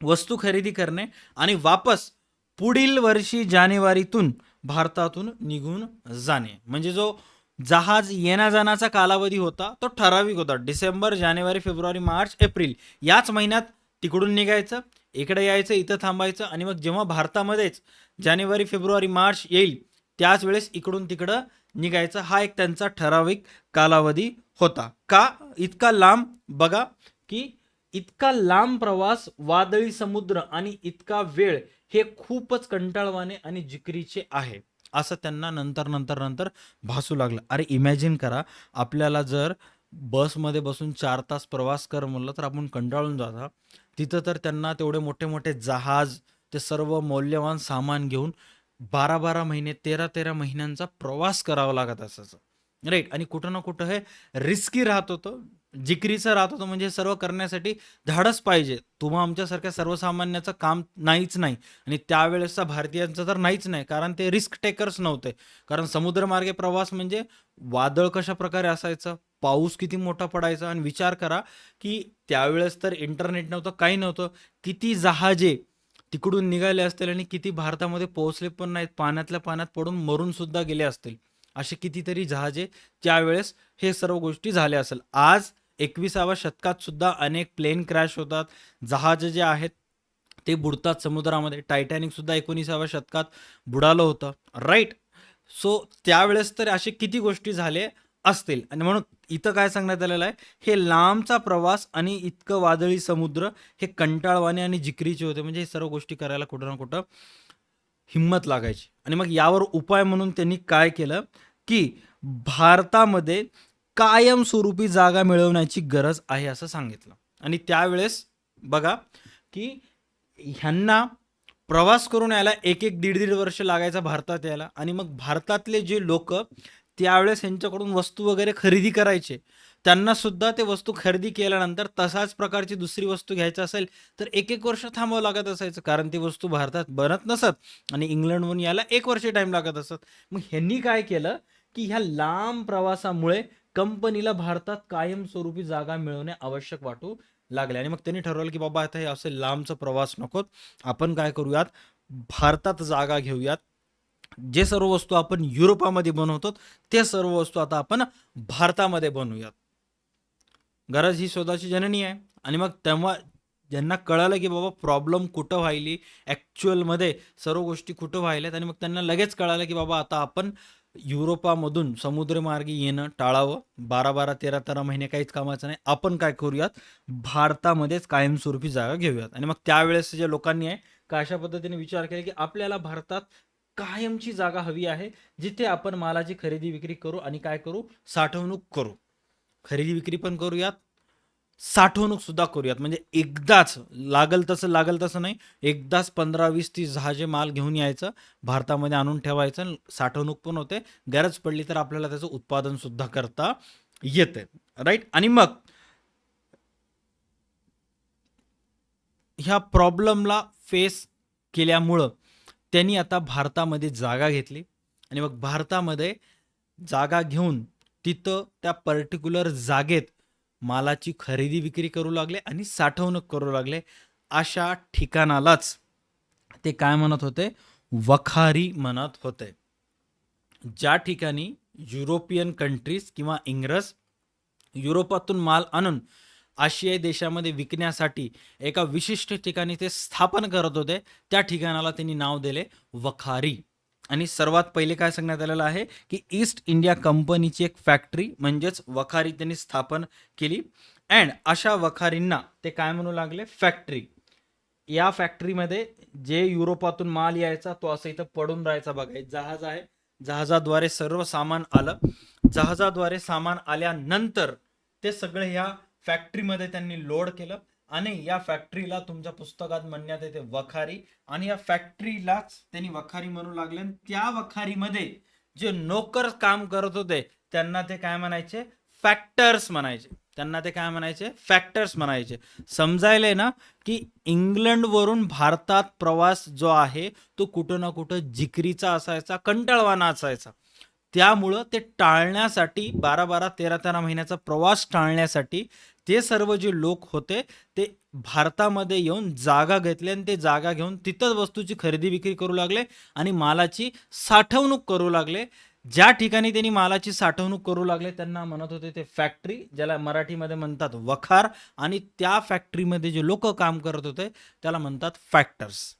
A: वस्तू खरेदी करणे आणि वापस पुढील वर्षी जानेवारीतून भारतातून निघून जाणे. म्हणजे जो जहाज येण्या जाण्याचा कालावधी होता तो ठराविक होता. डिसेंबर, जानेवारी, फेब्रुवारी, मार्च, एप्रिल याच महिन्यात तिकडून निघायचं, इकडे यायचं, इथं थांबायचं आणि मग जेव्हा भारतामध्येच जानेवारी, फेब्रुवारी, मार्च येईल त्याच वेळेस इकडून तिकडं निघायचं. हा एक त्यांचा ठराविक कालावधी होता. का इतका लांब? बघा की इतका लांब प्रवास, वादळी समुद्र आणि इतका वेळ हे खूपच कंटाळवाणे आणि जिकरीचे आहे असं त्यांना नंतर नंतर नंतर भासू लागलं. अरे इमॅजिन करा, आपल्याला जर बसमध्ये बसून 4 तास प्रवास कर म्हणलं तर आपण कंटाळून जाता. तिथं तर त्यांना तेवढे मोठे मोठे जहाज, ते सर्व मौल्यवान सामान घेऊन 12-12 महिने, 13-13 महिन्यांचा प्रवास करावा लागत असायचा. राईट. आणि कुठं ना कुठं हे रिस्की राहत होतं, जिकरीचं राहत होतं. म्हणजे सर्व करण्यासाठी धाडस पाहिजे. तुम्हा आमच्यासारख्या सर्वसामान्याचं काम नाहीच नाही. आणि त्यावेळेसचा भारतीयांचं तर नाहीच नाही, कारण ते रिस्क टेकर्स नव्हते. कारण समुद्रमार्गे प्रवास म्हणजे वादळ कशा प्रकारे असायचं, पाऊस किती मोठा पडायचा. आणि विचार करा की त्यावेळेस तर इंटरनेट नव्हतं, काही नव्हतं. किती जहाजे तिकडून निघाले असतील आणि किती भारतामध्ये पोहोचले पण नाहीत, पाण्यातल्या पाण्यात पडून मरून सुद्धा गेले असतील. असे कितीतरी जहाजे त्यावेळेस हे सर्व गोष्टी झाल्या असेल. आज 21व्या शतकात सुद्धा अनेक प्लेन क्रॅश होतात, जहाज जे आहेत ते बुडतात समुद्रामध्ये. टायटॅनिक सुद्धा 19व्या शतकात बुडालं होतं, राईट. सो त्यावेळेस तर असे किती गोष्टी झाले असतील. आणि म्हणून इथं काय सांगण्यात आलेलं आहे, हे लांबचा प्रवास आणि इतकं वादळी समुद्र हे कंटाळवाणे आणि जिकरीचे होते. म्हणजे हे सर्व गोष्टी करायला कुठं ना कुठं हिंमत लागायची. आणि मग यावर उपाय म्हणून त्यांनी काय केलं, की भारतामध्ये कायमस्वरूपी जागा मिळवण्याची गरज आहे असं सांगितलं. आणि त्यावेळेस बघा, की ह्यांना प्रवास करून यायला एक एक दीड दीड वर्ष लागायचा भारतात यायला. आणि मग भारतातले जे लोक त्यावेळेस ह्यांच्याकडून वस्तू वगैरे खरेदी करायचे, त्यांना सुद्धा ते वस्तू खरेदी केल्यानंतर तसाच प्रकारची दुसरी वस्तू घ्यायची असेल तर एक एक वर्ष थांबावं लागत असायचं, कारण ती वस्तू भारतात बनत नसत आणि इंग्लंडहून यायला एक वर्ष टाइम लागत असत. मग ह्यांनी काय केलं, की ह्या लांब प्रवासामुळे कंपनीला भारतात कायमस्वरूपी जागा मिळवणे आवश्यक वाटू लागले. आणि मग त्यांनी ठरवलं, की बाबा आता हे असे लांबचा प्रवास नकोत, आपण काय करूयात, भारतात जागा घेऊयात. जे सर्व वस्तू आपण युरोपामध्ये बनवतो ते सर्व वस्तू आता आपण भारतामध्ये बनवूयात. गरज ही शोधाची जननी आहे. आणि मग तेव्हा ज्यांना कळालं, की बाबा प्रॉब्लेम कुठं व्हायली, ॲक्च्युअलमध्ये सर्व गोष्टी कुठं व्हायल्यात, आणि मग त्यांना लगेच कळालं, की बाबा आता आपण युरोपामधून समुद्रमार्गी येणं टाळावं. 12-12, 13-13 महिने काहीच कामाचं नाही. आपण काय करूयात, भारतामध्येच कायमस्वरूपी जागा घेऊयात. आणि मग त्यावेळेस ज्या लोकांनी आहे का अशा पद्धतीने विचार केला, की आपल्याला भारतात कायमची जागा हवी आहे, जिथे आपण मालाची खरेदी विक्री करू आणि काय करू, साठवणूक करू. खरेदी विक्री पण करूयात, साठवणूक सुद्धा करूयात. म्हणजे एकदाच लागल तसं नाही, एकदाच 15-20-30 जहाजे माल घेऊन यायचं, भारतामध्ये आणून ठेवायचं, साठवणूक पण होते, गरज पडली तर आपल्याला त्याचं उत्पादन सुद्धा करता येते, राईट. आणि मग ह्या प्रॉब्लेमला फेस केल्यामुळं त्यांनी आता भारतामध्ये जागा घेतली. आणि मग भारतामध्ये जागा घेऊन तिथं त्या पर्टिक्युलर जागेत मालाची खरेदी विक्री करू लागले आणि साठवणूक करू लागले. अशा ठिकाणालाच ते काय म्हणत होते, वखारी म्हणत होते. ज्या ठिकाणी युरोपियन कंट्रीज किंवा इंग्रज युरोपातून माल आणून आशियाई देशामध्ये विकण्यासाठी एका विशिष्ट ठिकाणी ते स्थापन करत होते, त्या ठिकाणाला त्यांनी नाव दिले वखारी. आणि सर्वात पहिले काय सांगण्यात आलेलं आहे, की ईस्ट इंडिया कंपनीची एक फॅक्टरी म्हणजेच वखारी त्यांनी स्थापन केली. अँड अशा वखारींना ते काय म्हणू लागले, फॅक्टरी. या फॅक्टरीमध्ये जे युरोपातून माल यायचा तो असं इथं पडून राहायचा. बघा, एक जहाज आहे, जहाजाद्वारे सर्व सामान आलं, जहाजाद्वारे सामान आल्यानंतर ते सगळं ह्या फॅक्टरीमध्ये त्यांनी लोड केलं. आणि या फॅक्टरीला तुमच्या पुस्तकात म्हणण्यात येते वखारी. आणि या फॅक्टरीलाच त्यांनी वखारी म्हणू लागले. आणि त्या वखारीमध्ये जे नोकर काम करत होते त्यांना ते काय म्हणायचे, फॅक्टर्स म्हणायचे. त्यांना ते काय म्हणायचे, फॅक्टर्स म्हणायचे. समजायलंय ना, की इंग्लंडवरून भारतात प्रवास जो आहे तो कुठं ना कुठं जिकरीचा असायचा, कंटाळवाणा असायचा. त्यामुळं ते टाळण्यासाठी 12-12, 13-13 महिन्याचा प्रवास टाळण्यासाठी ते सर्व जे लोक होते ते भारतामध्ये येऊन जागा घेतले आणि ते जागा घेऊन तिथंच वस्तूची खरेदी विक्री करू लागले आणि मालाची साठवणूक करू लागले. ज्या ठिकाणी त्यांनी मालाची साठवणूक करू लागले त्यांना म्हणत होते ते फॅक्टरी, ज्याला मराठीमध्ये म्हणतात वखार. आणि त्या फॅक्टरीमध्ये जे लोक काम करत होते त्याला म्हणतात फॅक्टर्स.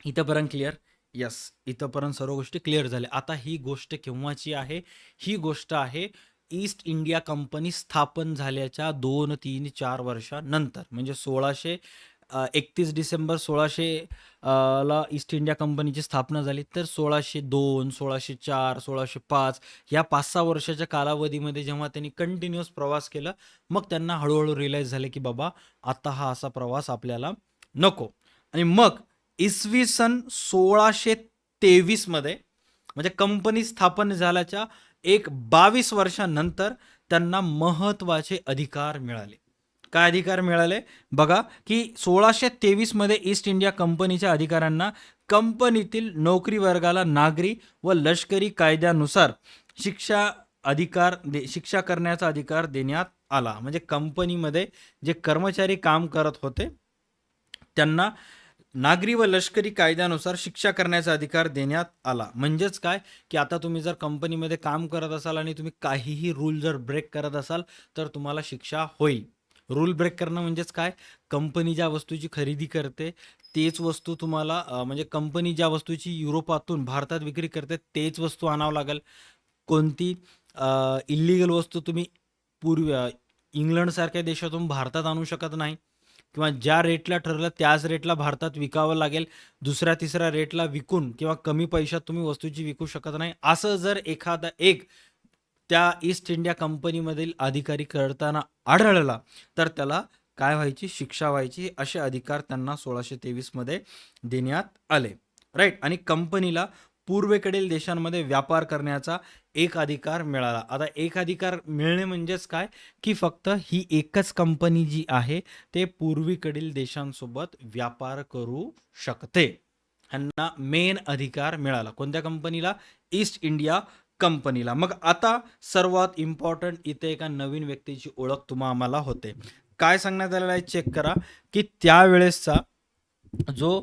A: इथंपर्यंत क्लिअर? यस, इथंपर्यंत सर्व गोष्टी क्लिअर झाल्या. आता ही गोष्ट केव्हाची आहे, ही गोष्ट आहे ईस्ट इंडिया कंपनी स्थापन झाल्याच्या 2-3-4 वर्षानंतर. म्हणजे 31 डिसेंबर 1600 ला ईस्ट इंडिया कंपनीची स्थापना झाली. तर 1602, 1604, 1605 या 5-6 वर्षाच्या कालावधीमध्ये जेव्हा त्यांनी कंटिन्युअस प्रवास केला, मग त्यांना हळूहळू रिअलाईज झाले, की बाबा आता हा असा प्रवास आपल्याला नको. आणि मग इसवी सन 1623 मध्ये, म्हणजे कंपनी स्थापन झाल्याच्या 22 वर्षानंतर त्यांना महत्वाचे अधिकार मिळाले. काय अधिकार मिळाले बघा, की 1623 मध्ये ईस्ट इंडिया कंपनीच्या अधिकाऱ्यांना कंपनीतील नोकरी वर्गाला नागरी व लष्करी कायद्यानुसार शिक्षा करण्याचा अधिकार देण्यात आला. म्हणजे कंपनीमध्ये जे कर्मचारी काम करत होते त्यांना नागरी व लष्करी कायद्यानुसार शिक्षा करण्याचा अधिकार देण्यात आला. म्हणजेच काय, की आता तुम्ही जर कंपनीमध्ये काम करत असाल आणि तुम्ही काहीही रूल जर ब्रेक करत असाल, तर तुम्हाला शिक्षा होईल. रूल ब्रेक करणं म्हणजेच काय, कंपनी ज्या वस्तूची खरेदी करते, तेच वस्तू तुम्हाला म्हणजे कंपनी ज्या वस्तूची युरोपातून भारतात विक्री करते, तेच वस्तू आणावं लागेल. कोणती इल्लीगल वस्तू तुम्ही पूर्वी इंग्लंडसारख्या देशातून भारतात आणू शकत नाही, किंवा ज्या रेटला ठरलं त्याच रेटला भारतात विकावं लागेल. दुसऱ्या तिसऱ्या रेटला विकून किंवा कमी पैशात तुम्ही वस्तूची विकू शकत नाही. असं जर एखादा एक त्या ईस्ट इंडिया कंपनीमधील अधिकारी करताना आढळला, तर त्याला काय व्हायची, शिक्षा व्हायची. असे अधिकार त्यांना 1623 मध्ये देण्यात आले. राईट. आणि कंपनीला पूर्वेकडील देशांमध्ये व्यापार करण्याचा एक अधिकार मिळाला. आता एक अधिकार मिळणे म्हणजेच काय, की फक्त ही एकच कंपनी जी आहे ते पूर्वेकडील देशांसोबत व्यापार करू शकते. ह्यांना मेन अधिकार मिळाला. कोणत्या कंपनीला? ईस्ट इंडिया कंपनीला. मग आता सर्वात इम्पॉर्टंट इथे एका नवीन व्यक्तीची ओळख आम्हाला होते. काय सांगण्यात आलेलं आहे, चेक करा, की त्यावेळेसचा जो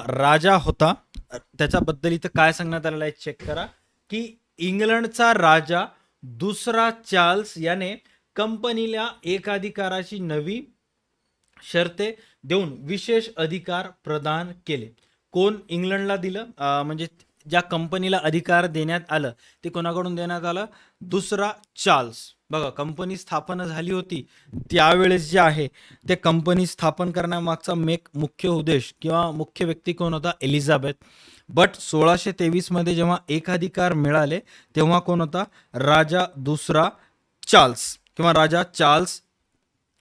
A: राजा होता, त्याच्याबद्दल इथं काय सांगण्यात आलेलं आहे, चेक करा, की इंग्लंडचा राजा दुसरा चार्ल्स याने कंपनीला एकाधिकाराची नवी शर्ते देऊन विशेष अधिकार प्रदान केले. कोण इंग्लंडला दिलं? म्हणजे ज्या कंपनीला अधिकार देण्यात आलं ते कोणाकडून देण्यात आलं? दुसरा चार्ल्स. बघा, कंपनी स्थापना झाली होती त्यावेळेस जे आहे ते कंपनी स्थापन करण्यामागचा मुख्य उद्देश किंवा मुख्य व्यक्ती कोण होता? एलिझाबेथ. बट 1623 मध्ये जेव्हा एकाधिकार मिळाले तेव्हा कोण होता? राजा दुसरा चार्ल्स किंवा राजा चार्ल्स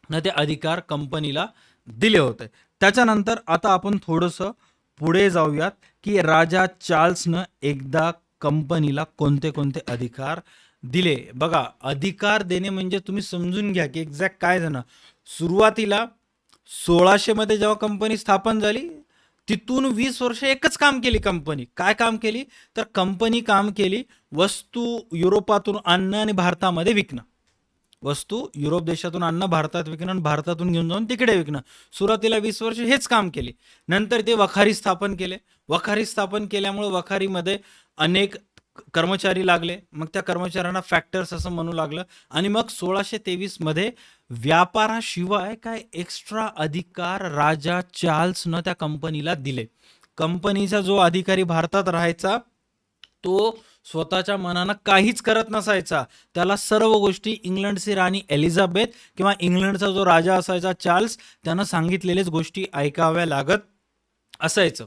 A: न ते अधिकार कंपनीला दिले होते. त्याच्यानंतर आता आपण थोडंसं पुढे जाऊयात, की राजा चार्ल्सनं एकदा कंपनीला कोणते कोणते अधिकार दिले. बघा, अधिकार देणे म्हणजे तुम्ही समजून घ्या की एक्झॅक्ट काय झालं. सुरुवातीला 1600 मध्ये जेव्हा कंपनी स्थापन झाली, तिथून 20 वर्ष एकच काम केली कंपनी. काय काम केली? तर कंपनी काम केली वस्तू युरोपातून आणणं आणि भारतामध्ये विकणं. वस्तू युरोप देशातून आणणं, भारतात विकणं आणि भारतातून घेऊन जाऊन तिकडे विकणं. सुरुवातीला 20 वर्ष हेच काम केले. नंतर ते वखारी स्थापन केले. वखारी स्थापन केल्यामुळे वखारीमध्ये अनेक कर्मचारी लागले. मग त्या कर्मचाऱ्यांना फॅक्टर्स असं म्हणू लागलं. आणि मग 1623 मध्ये व्यापाराशिवाय काय एक्स्ट्रा अधिकार राजा चार्ल्सनं त्या कंपनीला दिले. कंपनीचा जो अधिकारी भारतात राहायचा तो स्वतःच्या मनानं काहीच करत नसायचा. त्याला सर्व गोष्टी इंग्लंडची राणी एलिझाबेथ किंवा इंग्लंडचा जो राजा असायचा चार्ल्स, त्यानं सांगितलेल्याच गोष्टी ऐकाव्या लागत असायचं.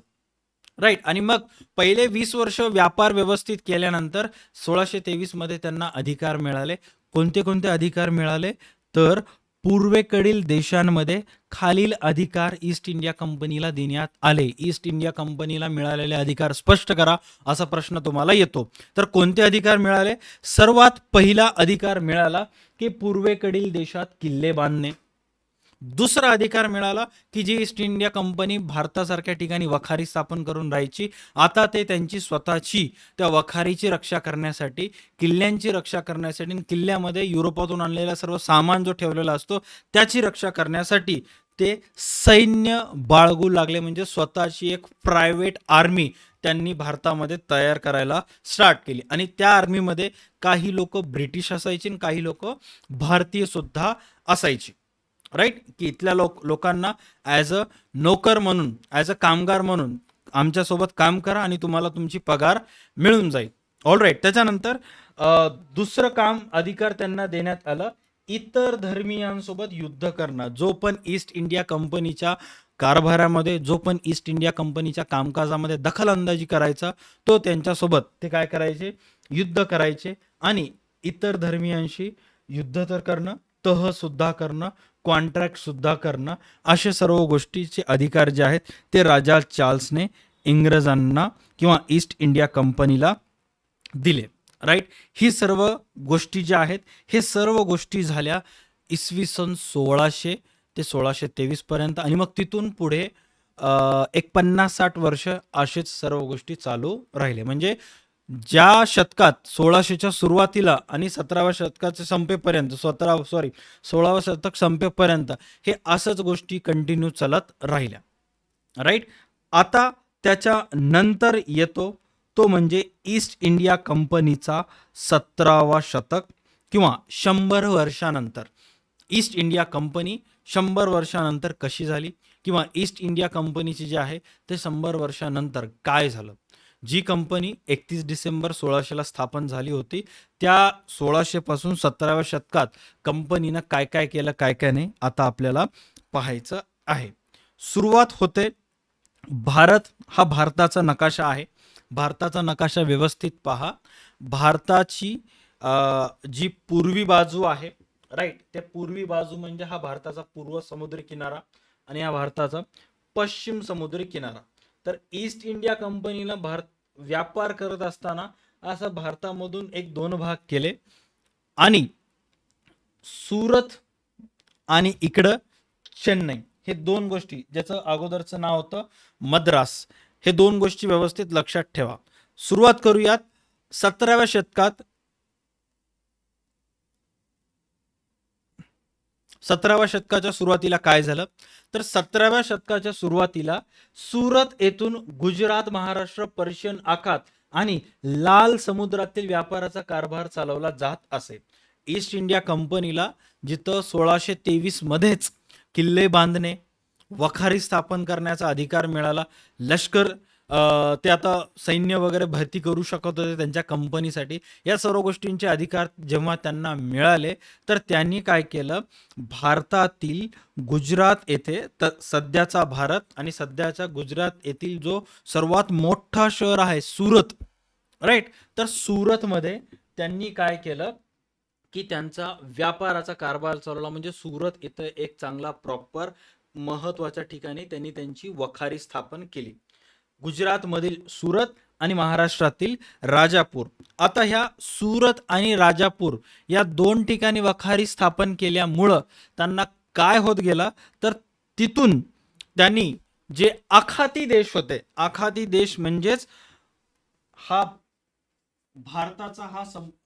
A: राईट. आणि मग पहिले 20 वर्ष व्यापार व्यवस्थित केल्यानंतर 1623 मध्ये त्यांना अधिकार मिळाले. कोणते कोणते अधिकार मिळाले? तर पूर्वेकडील देशांमध्ये खालील अधिकार ईस्ट इंडिया कंपनीला देण्यात आले. ईस्ट इंडिया कंपनीला मिळालेले अधिकार स्पष्ट करा, असा प्रश्न तुम्हाला येतो. तर कोणते अधिकार मिळाले? सर्वात पहिला अधिकार मिळाला की पूर्वेकडील देशात किल्ले बांधणे. दुसरा अधिकार मिळाला की जी ईस्ट इंडिया कंपनी भारतासारख्या ठिकाणी वखारी स्थापन करून राहायची, आता ते त्यांची स्वतःची त्या वखारीची रक्षा करण्यासाठी, किल्ल्यांची रक्षा करण्यासाठी, किल्ल्यामध्ये युरोपातून आणलेला सर्व सामान जो ठेवलेला असतो त्याची रक्षा करण्यासाठी ते सैन्य बाळगू लागले. म्हणजे स्वतःची एक प्रायव्हेट आर्मी त्यांनी भारतामध्ये तयार करायला स्टार्ट केली. आणि त्या आर्मीमध्ये काही लोक ब्रिटिश असायचे आणि काही लोक भारतीय सुद्धा असायचे. राईट. की इथल्या लोकांना ॲज अ नोकर म्हणून, ॲज अ कामगार म्हणून आमच्यासोबत काम करा आणि तुम्हाला तुमची पगार मिळून जाईल. All right. त्याच्यानंतर दुसरं काम अधिकार त्यांना देण्यात आलं, इतर धर्मीयांसोबत युद्ध करणं. जो पण ईस्ट इंडिया कंपनीच्या कारभारामध्ये, जो पण ईस्ट इंडिया कंपनीच्या कामकाजामध्ये दखलंदाजी करायचा, तो त्यांच्यासोबत ते काय करायचे? युद्ध करायचे. आणि इतर धर्मियांशी युद्ध तर करणं, तह सुद्धा करणं, कॉन्ट्रॅक्ट सुद्धा करणं, असे सर्व गोष्टीचे अधिकार जे आहेत ते राजा चार्ल्सने इंग्रजांना किंवा ईस्ट इंडिया कंपनीला दिले. राईट. ही सर्व गोष्टी ज्या आहेत, हे सर्व गोष्टी झाल्या इसवी सन 1600 ते 1623 पर्यंत. आणि मग तिथून पुढे एक 50-60 वर्ष असेच सर्व गोष्टी चालू राहिले. म्हणजे ज्या शतकात 1600च्या सुरुवातीला आणि 17व्या शतकाच्या संपेपर्यंत 16व्या शतक संपेपर्यंत हे असंच गोष्टी कंटिन्यू चालत राहिल्या. राईट. आता त्याच्या नंतर येतो तो म्हणजे ईस्ट इंडिया कंपनीचा 17वा शतक किंवा 100 वर्षानंतर. ईस्ट इंडिया कंपनी 100 वर्षानंतर कशी झाली किंवा ईस्ट इंडिया कंपनीची जी आहे ते 100 वर्षानंतर काय झालं. जी कंपनी 31 डिसेंबर 1600 ला स्थापन झाली होती, त्या 1600 पासून 17व्या शतकात कंपनीनं काय काय केलं काय काय नाही आता आपल्याला पाहायचं आहे. सुरुवात होते. भारत हा भारताचा नकाशा आहे. भारताचा नकाशा व्यवस्थित पहा. भारताची जी पूर्वी बाजू आहे, राईट, त्या पूर्वी बाजू म्हणजे हा भारताचा पूर्व समुद्री किनारा आणि हा भारताचा पश्चिम समुद्री किनारा. तर ईस्ट इंडिया कंपनीला भारत व्यापार करत असताना असं भारतामधून एक दोन भाग केले आणि सुरत आणि इकडं चेन्नई हे दोन गोष्टी, ज्याचं अगोदरचं नाव होतं मद्रास, हे दोन गोष्टी व्यवस्थित लक्षात ठेवा. सुरुवात करूयात 17व्या शतकात. 17व्या शतकाच्या सुरुवातीला काय झालं तर 17व्या शतकाच्या सुरुवातीला सुरत येथून गुजरात, महाराष्ट्र, पर्शियन आखात आणि लाल समुद्रातील व्यापाराचा कारभार चालवला जात असे. ईस्ट इंडिया कंपनीला जिथं 1623 मध्येच किल्ले बांधणे, वखारी स्थापन करण्याचा अधिकार मिळाला. लष्कर ते आता सैन्य वगैरे भरती करू शकत होते त्यांच्या कंपनीसाठी. या सर्व गोष्टींचे अधिकार जेव्हा त्यांना मिळाले तर त्यांनी काय केलं, भारतातील गुजरात येथे सध्याचा भारत आणि सध्याच्या गुजरात येथील जो सर्वात मोठा शहर आहे सुरत, राईट, तर सुरतमध्ये त्यांनी काय केलं की त्यांचा व्यापाराचा कारभार चालवला. म्हणजे सुरत इथं एक चांगला प्रॉपर महत्वाच्या ठिकाणी त्यांनी त्यांची वखारी स्थापन केली. गुजरातमधील सुरत आणि महाराष्ट्रातील राजापूर. आता ह्या सुरत आणि राजापूर या दोन ठिकाणी वखारी स्थापन केल्यामुळं त्यांना काय होत गेला तर तिथून त्यांनी जे आखाती देश होते, आखाती देश म्हणजेच हा भारताचा हा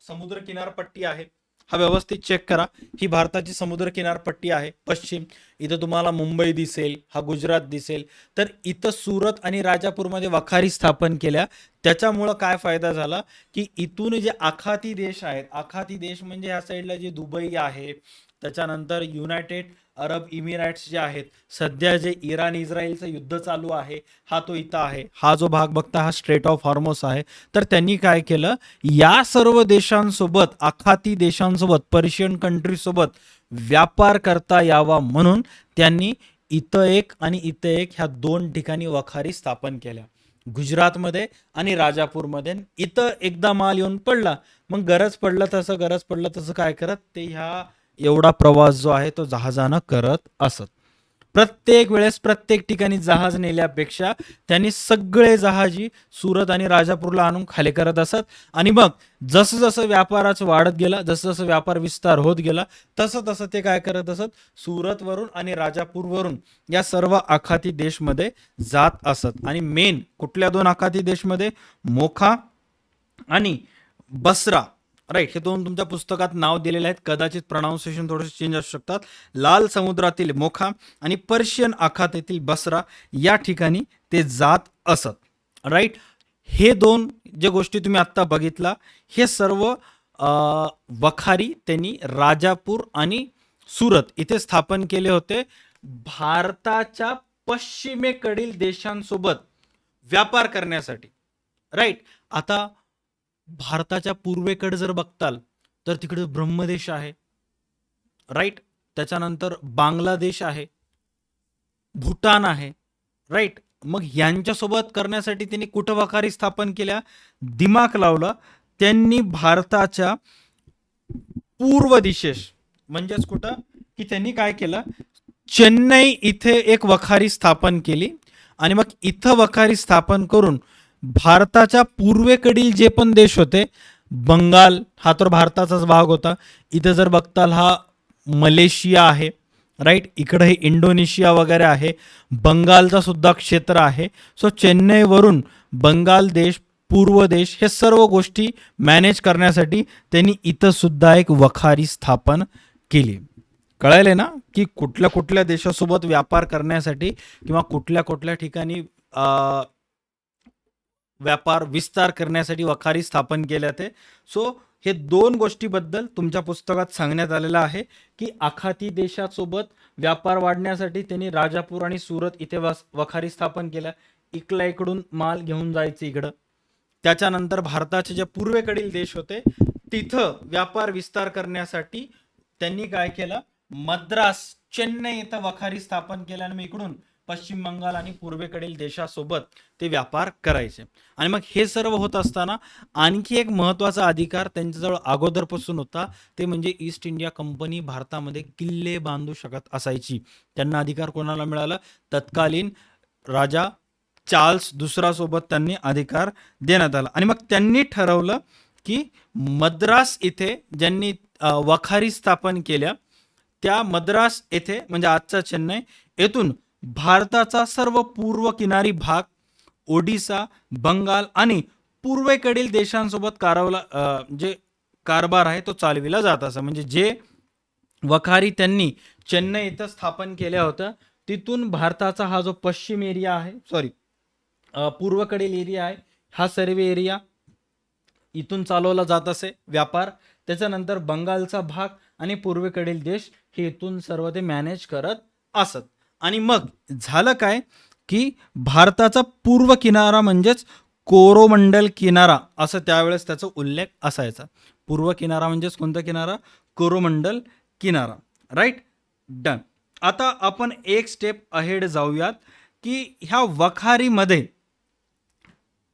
A: समुद्र किनारपट्टी आहे. हा व्यवस्थित चेक करा. ही भारताची समुद्र किनारपट्टी आहे पश्चिम. इथं तुम्हाला मुंबई दिसेल, हा गुजरात दिसेल. तर इथं सुरत आणि राजापूरमध्ये वखारी स्थापन केल्या. त्याच्यामुळं काय फायदा झाला की इथून जे आखाती देश आहेत, आखाती देश म्हणजे ह्या साईडला जे दुबई आहे, त्याच्यानंतर युनायटेड अरब इमिरेट्स जे आहेत, सध्या जे इराण इस्रायलचं युद्ध चालू आहे, हा तो इथं आहे. हा जो भाग बघता हा स्ट्रेट ऑफ हॉर्मोस आहे. तर त्यांनी काय केलं, या सर्व देशांसोबत, आखाती देशांसोबत, पर्शियन कंट्रीसोबत व्यापार करता यावा म्हणून त्यांनी इथं एक आणि इथं एक ह्या दोन ठिकाणी वखारी स्थापन केल्या, गुजरातमध्ये आणि राजापूरमध्ये. इथं एकदा माल येऊन पडला, मग गरज पडलं तसं काय करत ते ह्या एवढा प्रवास जो आहे तो जहाजानं करत असत. प्रत्येक वेळेस प्रत्येक ठिकाणी जहाज नेल्यापेक्षा त्यांनी सगळे जहाजी सुरत आणि राजापूरला आणून खाली करत असत. आणि मग जसं जसं व्यापाराचं वाढत गेला, जसं जसं व्यापार विस्तार होत गेला, तसं तसं ते काय करत असत, सुरतवरून आणि राजापूरवरून या सर्व आखाती देशमध्ये जात असत. आणि मेन कुठल्या दोन आखाती देशमध्ये, मोखा आणि बसरा, राईट, हे दोन तुमच्या पुस्तकात नाव दिलेले आहेत. कदाचित प्रोनाऊन्सिएशन थोडेसे चेंज असू शकतात. लाल समुद्रातील मोखा आणि पर्शियन आखातातील बसरा या ठिकाणी ते जात असत, राईट. हे दोन जे गोष्टी तुम्ही आत्ता बघितला, हे सर्व वखारी त्यांनी राजापूर आणि सुरत इथे स्थापन केले होते भारताच्या पश्चिमेकडील देशांसोबत व्यापार करण्यासाठी, राईट. आता भारताच्या पूर्वेकडे जर बघताल तर तिकडे ब्रह्मदेश आहे, राईट. त्याच्यानंतर बांगलादेश आहे, भूटान आहे, राईट. मग यांच्यासोबत करण्यासाठी त्यांनी कुठं वखारी स्थापन केल्या, दिमाग लावला त्यांनी भारताच्या पूर्व दिशेस, म्हणजेच कुठं की त्यांनी काय केलं, चेन्नई इथे एक वखारी स्थापन केली. आणि मग इथं वखारी स्थापन करून भारताच्या पूर्वेकडील जे पण देश होते, बंगाल हा तर भारताचाच भाग होता. इथं जर बघताल हा मलेशिया आहे, राईट. इकडे हे इंडोनेशिया वगैरे आहे, बंगालचा सुद्धा क्षेत्र आहे. सो चेन्नईवरून बंगाल देश, पूर्व देश, हे सर्व गोष्टी मॅनेज करण्यासाठी त्यांनी इथं सुद्धा एक वखारी स्थापन केली. कळायलंय ना की कुठल्या कुठल्या देशासोबत व्यापार करण्यासाठी किंवा कुठल्या कुठल्या ठिकाणी व्यापार विस्तार करण्यासाठी वखारी स्थापन केल्या ते. सो हे दोन गोष्टीबद्दल तुमच्या पुस्तकात सांगण्यात आलेलं आहे की आखाती देशासोबत व्यापार वाढण्यासाठी त्यांनी राजापूर आणि सुरत इथे वखारी स्थापन केल्या. इकडला इकडून माल घेऊन जायचे इकडं. त्याच्यानंतर भारताचे जे पूर्वेकडील देश होते तिथं व्यापार विस्तार करण्यासाठी त्यांनी काय केलं, मद्रास चेन्नई इथं वखारी स्थापन केल्याने इकडून पश्चिम बंगाल आणि पूर्वेकडील देशासोबत ते व्यापार करायचे. आणि मग हे सर्व होत असताना आणखी एक महत्वाचा अधिकार त्यांच्याजवळ अगोदरपासून होता, ते म्हणजे ईस्ट इंडिया कंपनी भारतामध्ये किल्ले बांधू शकत असायची. त्यांना अधिकार कोणाला मिळाला, तत्कालीन राजा चार्ल्स दुसरा सोबत त्यांनी अधिकार देण्यात आला. आणि मग त्यांनी ठरवलं की मद्रास इथे ज्यांनी वखारी स्थापन केल्या त्या मद्रास येथे म्हणजे आजचा चेन्नई येथून भारताचा सर्व पूर्व किनारी भाग, ओडिसा, बंगाल आणि पूर्वेकडील देशांसोबत जे कारभार आहे तो चालविला जात असा. म्हणजे जे वखारी त्यांनी चेन्नई इथं स्थापन केल्या होत्या तिथून भारताचा हा जो पश्चिम एरिया आहे, पूर्वकडील एरिया आहे, हा सर्व एरिया इथून चालवला जात असे व्यापार. त्याच्यानंतर बंगालचा भाग आणि पूर्वेकडील देश हे इथून सर्व ते मॅनेज करत असत. आणि मग झालं काय की भारताचा पूर्व किनारा म्हणजेच कोरोमंडल किनारा असं त्यावेळेस त्याचा उल्लेख असायचा. पूर्व किनारा म्हणजेच कोणता किनारा, कोरोमंडल किनारा. Right, done. आता आपण एक स्टेप अहेड जाऊयात की ह्या वखारीमध्ये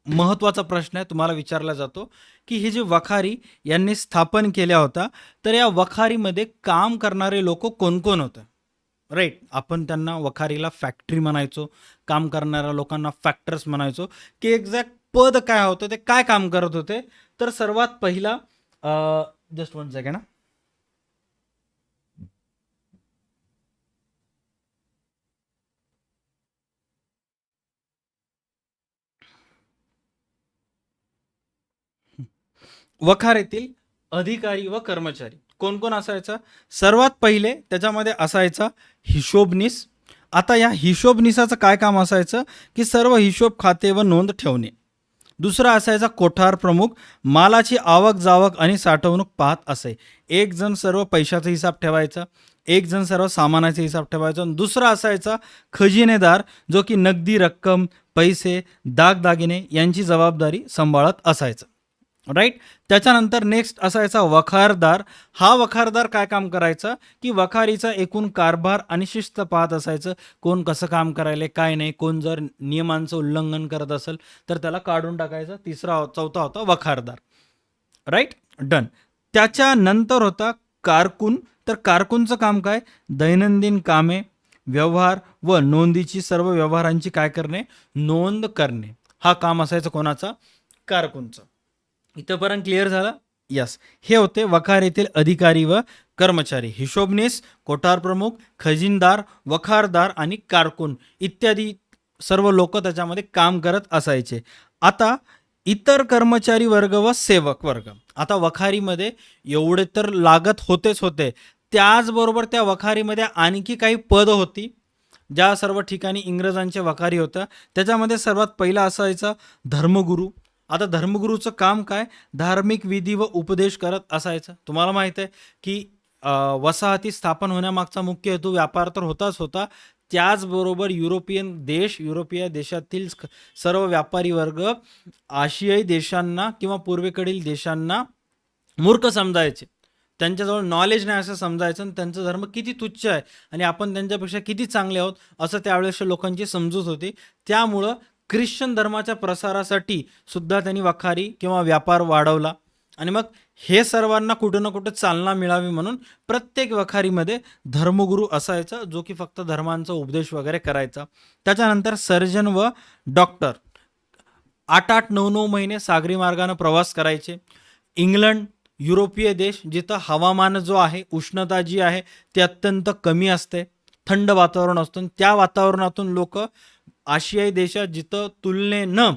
A: महत्वाचा प्रश्न आहे तुम्हाला विचारला जातो की हे जे वखारी यांनी स्थापन केल्या होता तर या वखारीमध्ये काम करणारे लोक कोण कोण होते. राईट, आपण त्यांना वखारीला फॅक्टरी म्हणायचो, काम करणाऱ्या लोकांना फॅक्टर्स म्हणायचो. की एक्झॅक्ट पद काय होतं, ते काय काम करत होते. तर सर्वात पहिला जस्ट वन सेकंड, वखारीतील अधिकारी व कर्मचारी कोण कोण असायचा. सर्वात पहिले त्याच्यामध्ये असायचा हिशोबनीस. आता या हिशोबनीसाचं काय काम असायचं की सर्व हिशोब खाते व नोंद ठेवणे. दुसरा असायचा कोठार प्रमुख, मालाची आवक जावक आणि साठवणूक पाहत असे. एक जण सर्व पैशाचा हिसाब ठेवायचा, एक जण सर्व सामानाचा हिसाब ठेवायचा. दुसरा असायचा खजिनेदार, जो की नगदी रक्कम, पैसे, दागदागिने यांची जबाबदारी सांभाळत असायचा. राईट. त्याच्यानंतर नेक्स्ट असायचा वखारदार. हा वखारदार काय काम करायचा की वखारीचा एकूण कारभार आणि शिस्त पाहत असायचं. कोण कसं काम करायला काय नाही, कोण जर नियमांचं उल्लंघन करत असेल तर त्याला काढून टाकायचं. चौथा होता वखारदार. Right, done. त्याच्यानंतर होता कारकून. तर कारकूनचं काम काय, दैनंदिन कामे, व्यवहार व नोंदीची सर्व व्यवहारांची काय करणे, नोंद करणे. हा काम असायचं कोणाचा, कारकूनचा. इथंपर्यंत क्लिअर झालं. यस, हे होते वखारीतील अधिकारी व कर्मचारी. हिशोबनीस, कोठार प्रमुख, खजिनदार, वखारदार आणि कारकून इत्यादी सर्व लोक त्याच्यामध्ये काम करत असायचे. आता इतर कर्मचारी वर्ग व सेवक वर्ग. आता वखारीमध्ये एवढे तर लागत होतेच होते, त्याचबरोबर त्या वखारीमध्ये आणखी काही पद होती ज्या सर्व ठिकाणी इंग्रजांच्या वखारी होत्या. त्याच्यामध्ये सर्वात पहिला असायचा धर्मगुरू. आता धर्मगुरूचं काम काय, धार्मिक विधी व उपदेश करत असायचं. तुम्हाला माहित आहे की वसाहती स्थापन होण्यामागचा मुख्य हेतू व्यापार तर होताच होता, त्याचबरोबर युरोपीय देशातील सर्व व्यापारी वर्ग आशियाई देशांना किंवा पूर्वेकडील देशांना मूर्ख समजायचे. त्यांच्याजवळ नॉलेज नाही असं समजायचं आणि त्यांचा धर्म किती तुच्छ आहे आणि आपण त्यांच्यापेक्षा किती चांगले आहोत असं त्यावेळेसच्या लोकांची समजूत होती. त्यामुळं ख्रिश्चन धर्माच्या प्रसारासाठी सुद्धा त्यांनी वखारी किंवा व्यापार वाढवला. आणि मग हे सर्वांना कुठं ना कुठं चालना मिळावी म्हणून प्रत्येक वखारीमध्ये धर्मगुरू असायचा, जो की फक्त धर्मांचा उपदेश वगैरे करायचा. त्याच्यानंतर सर्जन व डॉक्टर 8-8, 9-9 महिने सागरी मार्गाने प्रवास करायचे. इंग्लंड, युरोपीय देश जिथं हवामान जो आहे, उष्णता जी आहे ती अत्यंत कमी असते, थंड वातावरण असतं, त्या वातावरणातून लोक आशियाई देशात जिथं तुलनेनं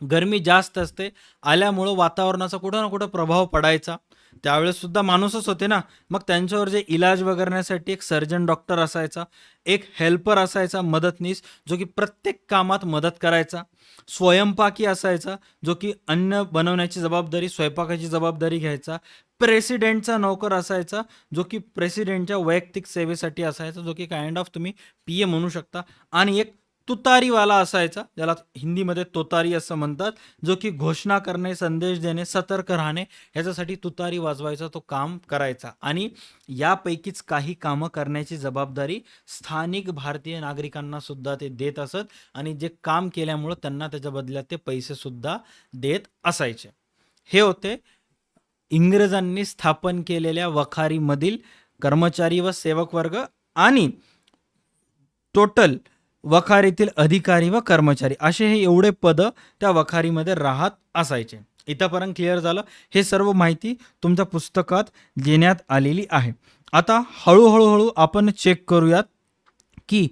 A: गरमी जास्त असते आल्यामुळं वातावरणाचा कुठं ना कुठं प्रभाव पडायचा. त्यावेळेस सुद्धा माणूसच होते ना. मग त्यांच्यावर जे इलाज करण्यासाठी एक सर्जन डॉक्टर असायचा, एक हेल्पर असायचा मदतनीस, जो की प्रत्येक कामात मदत करायचा. स्वयंपाकी असायचा, जो की अन्न बनवण्याची जबाबदारी, स्वयंपाकाची जबाबदारी घ्यायचा. प्रेसिडेंटचा नोकर असायचा, जो की प्रेसिडेंटच्या वैयक्तिक सेवेसाठी असायचा, जो की काइंड ऑफ तुम्ही पीए म्हणू शकता. आणि एक तुतारीवाला असायचा, ज्याला हिंदीमध्ये तोतारी असं म्हणतात, जो की घोषणा करणे, संदेश देणे, सतर्क राहणे ह्याच्यासाठी तुतारी वाजवायचा, तो काम करायचा. आणि यापैकीच काही कामं करण्याची जबाबदारी स्थानिक भारतीय नागरिकांना सुद्धा ते देत असत, आणि जे काम केल्यामुळं त्यांना त्याच्या बदल्यात ते पैसे सुद्धा देत असायचे. हे होते इंग्रजांनी स्थापन केलेल्या वखारीमधील कर्मचारी व सेवक वर्ग आणि टोटल वखारीतील अधिकारी व कर्मचारी, असे हे एवढे पद त्या वखारीमध्ये राहत असायचे. इथंपर्यंत क्लिअर झालं. हे सर्व माहिती तुमच्या पुस्तकात देण्यात आलेली आहे. आता हळूहळू आपण चेक करूयात की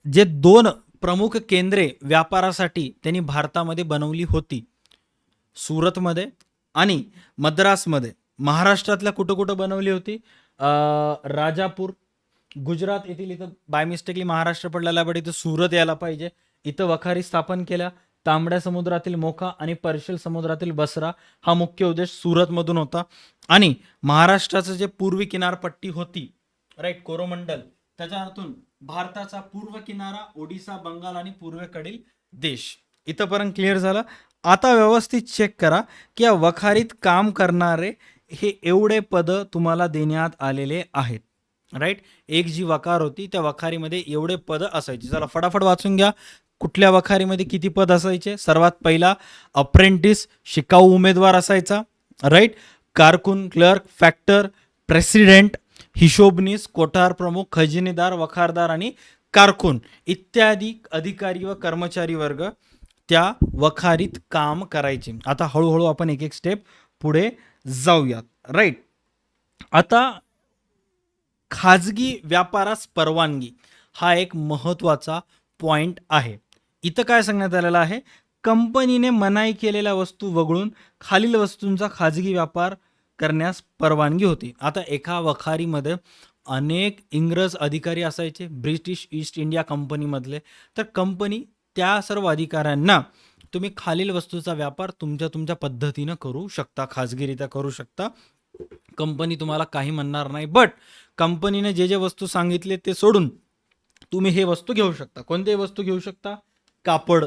A: जे 2 प्रमुख केंद्रे व्यापारासाठी त्यांनी भारतामध्ये बनवली होती, सुरतमध्ये आणि मद्रासमध्ये. महाराष्ट्रातल्या कुठं कुठं बनवली होती? राजापूर गुजरात येथील, इथं बाय मिस्टेकली महाराष्ट्र पडलेला, बट इथं सुरत यायला पाहिजे. इथं वखारी स्थापन केल्या. तांबड्या समुद्रातील मोखा आणि पर्शियल समुद्रातील बसरा हा मुख्य उद्देश सुरतमधून होता. आणि महाराष्ट्राचं जे पूर्वी किनारपट्टी होती, राईट, कोरोमंडल, त्याच्यातून भारताचा पूर्व किनारा, ओडिसा, बंगाल आणि पूर्वेकडील देश. इथंपर्यंत क्लिअर झालं. आता व्यवस्थित चेक करा की या वखारीत काम करणारे हे एवढे पद तुम्हाला देण्यात आलेले आहेत. राईट, एक जी वखार होती त्या वखारीमध्ये एवढे पद असायचे. चला फटाफट वाचून घ्या. कुठल्या वखारीमध्ये किती पद असायचे? सर्वात पहिला अप्रेंटिस, शिकाऊ उमेदवार असायचा. राईट, कारकून, क्लर्क, फॅक्टर, प्रेसिडेंट, हिशोबनीस, कोठार प्रमुख, खजिनेदार, वखारदार आणि कारकून इत्यादी अधिकारी व कर्मचारी वर्ग त्या वखारीत काम करायचे. आता हळूहळू आपण एक एक स्टेप पुढे जाऊयात. राईट, आता खाजगी व्यापारास परवानगी हा एक महत्त्वाचा पॉइंट आहे. इथं काय सांगण्यात आलेलं आहे? कंपनीने मनाई केलेल्या वस्तू वगळून खालील वस्तूंचा खाजगी व्यापार करण्यास परवानगी होती. आता एका वखारीमध्ये अनेक इंग्रज अधिकारी असायचे, ब्रिटिश ईस्ट इंडिया कंपनीमधले. तर कंपनी त्या सर्व अधिकाऱ्यांना तुम्ही खालील वस्तूचा व्यापार तुमच्या पद्धतीनं करू शकता, खाजगीरित्या करू शकता, कंपनी तुम्हाला काही म्हणणार नाही. बट कंपनीने जे जे वस्तू सांगितले ते सोडून तुम्ही हे वस्तू घेऊ शकता. कोणतेही वस्तू घेऊ शकता. कापड,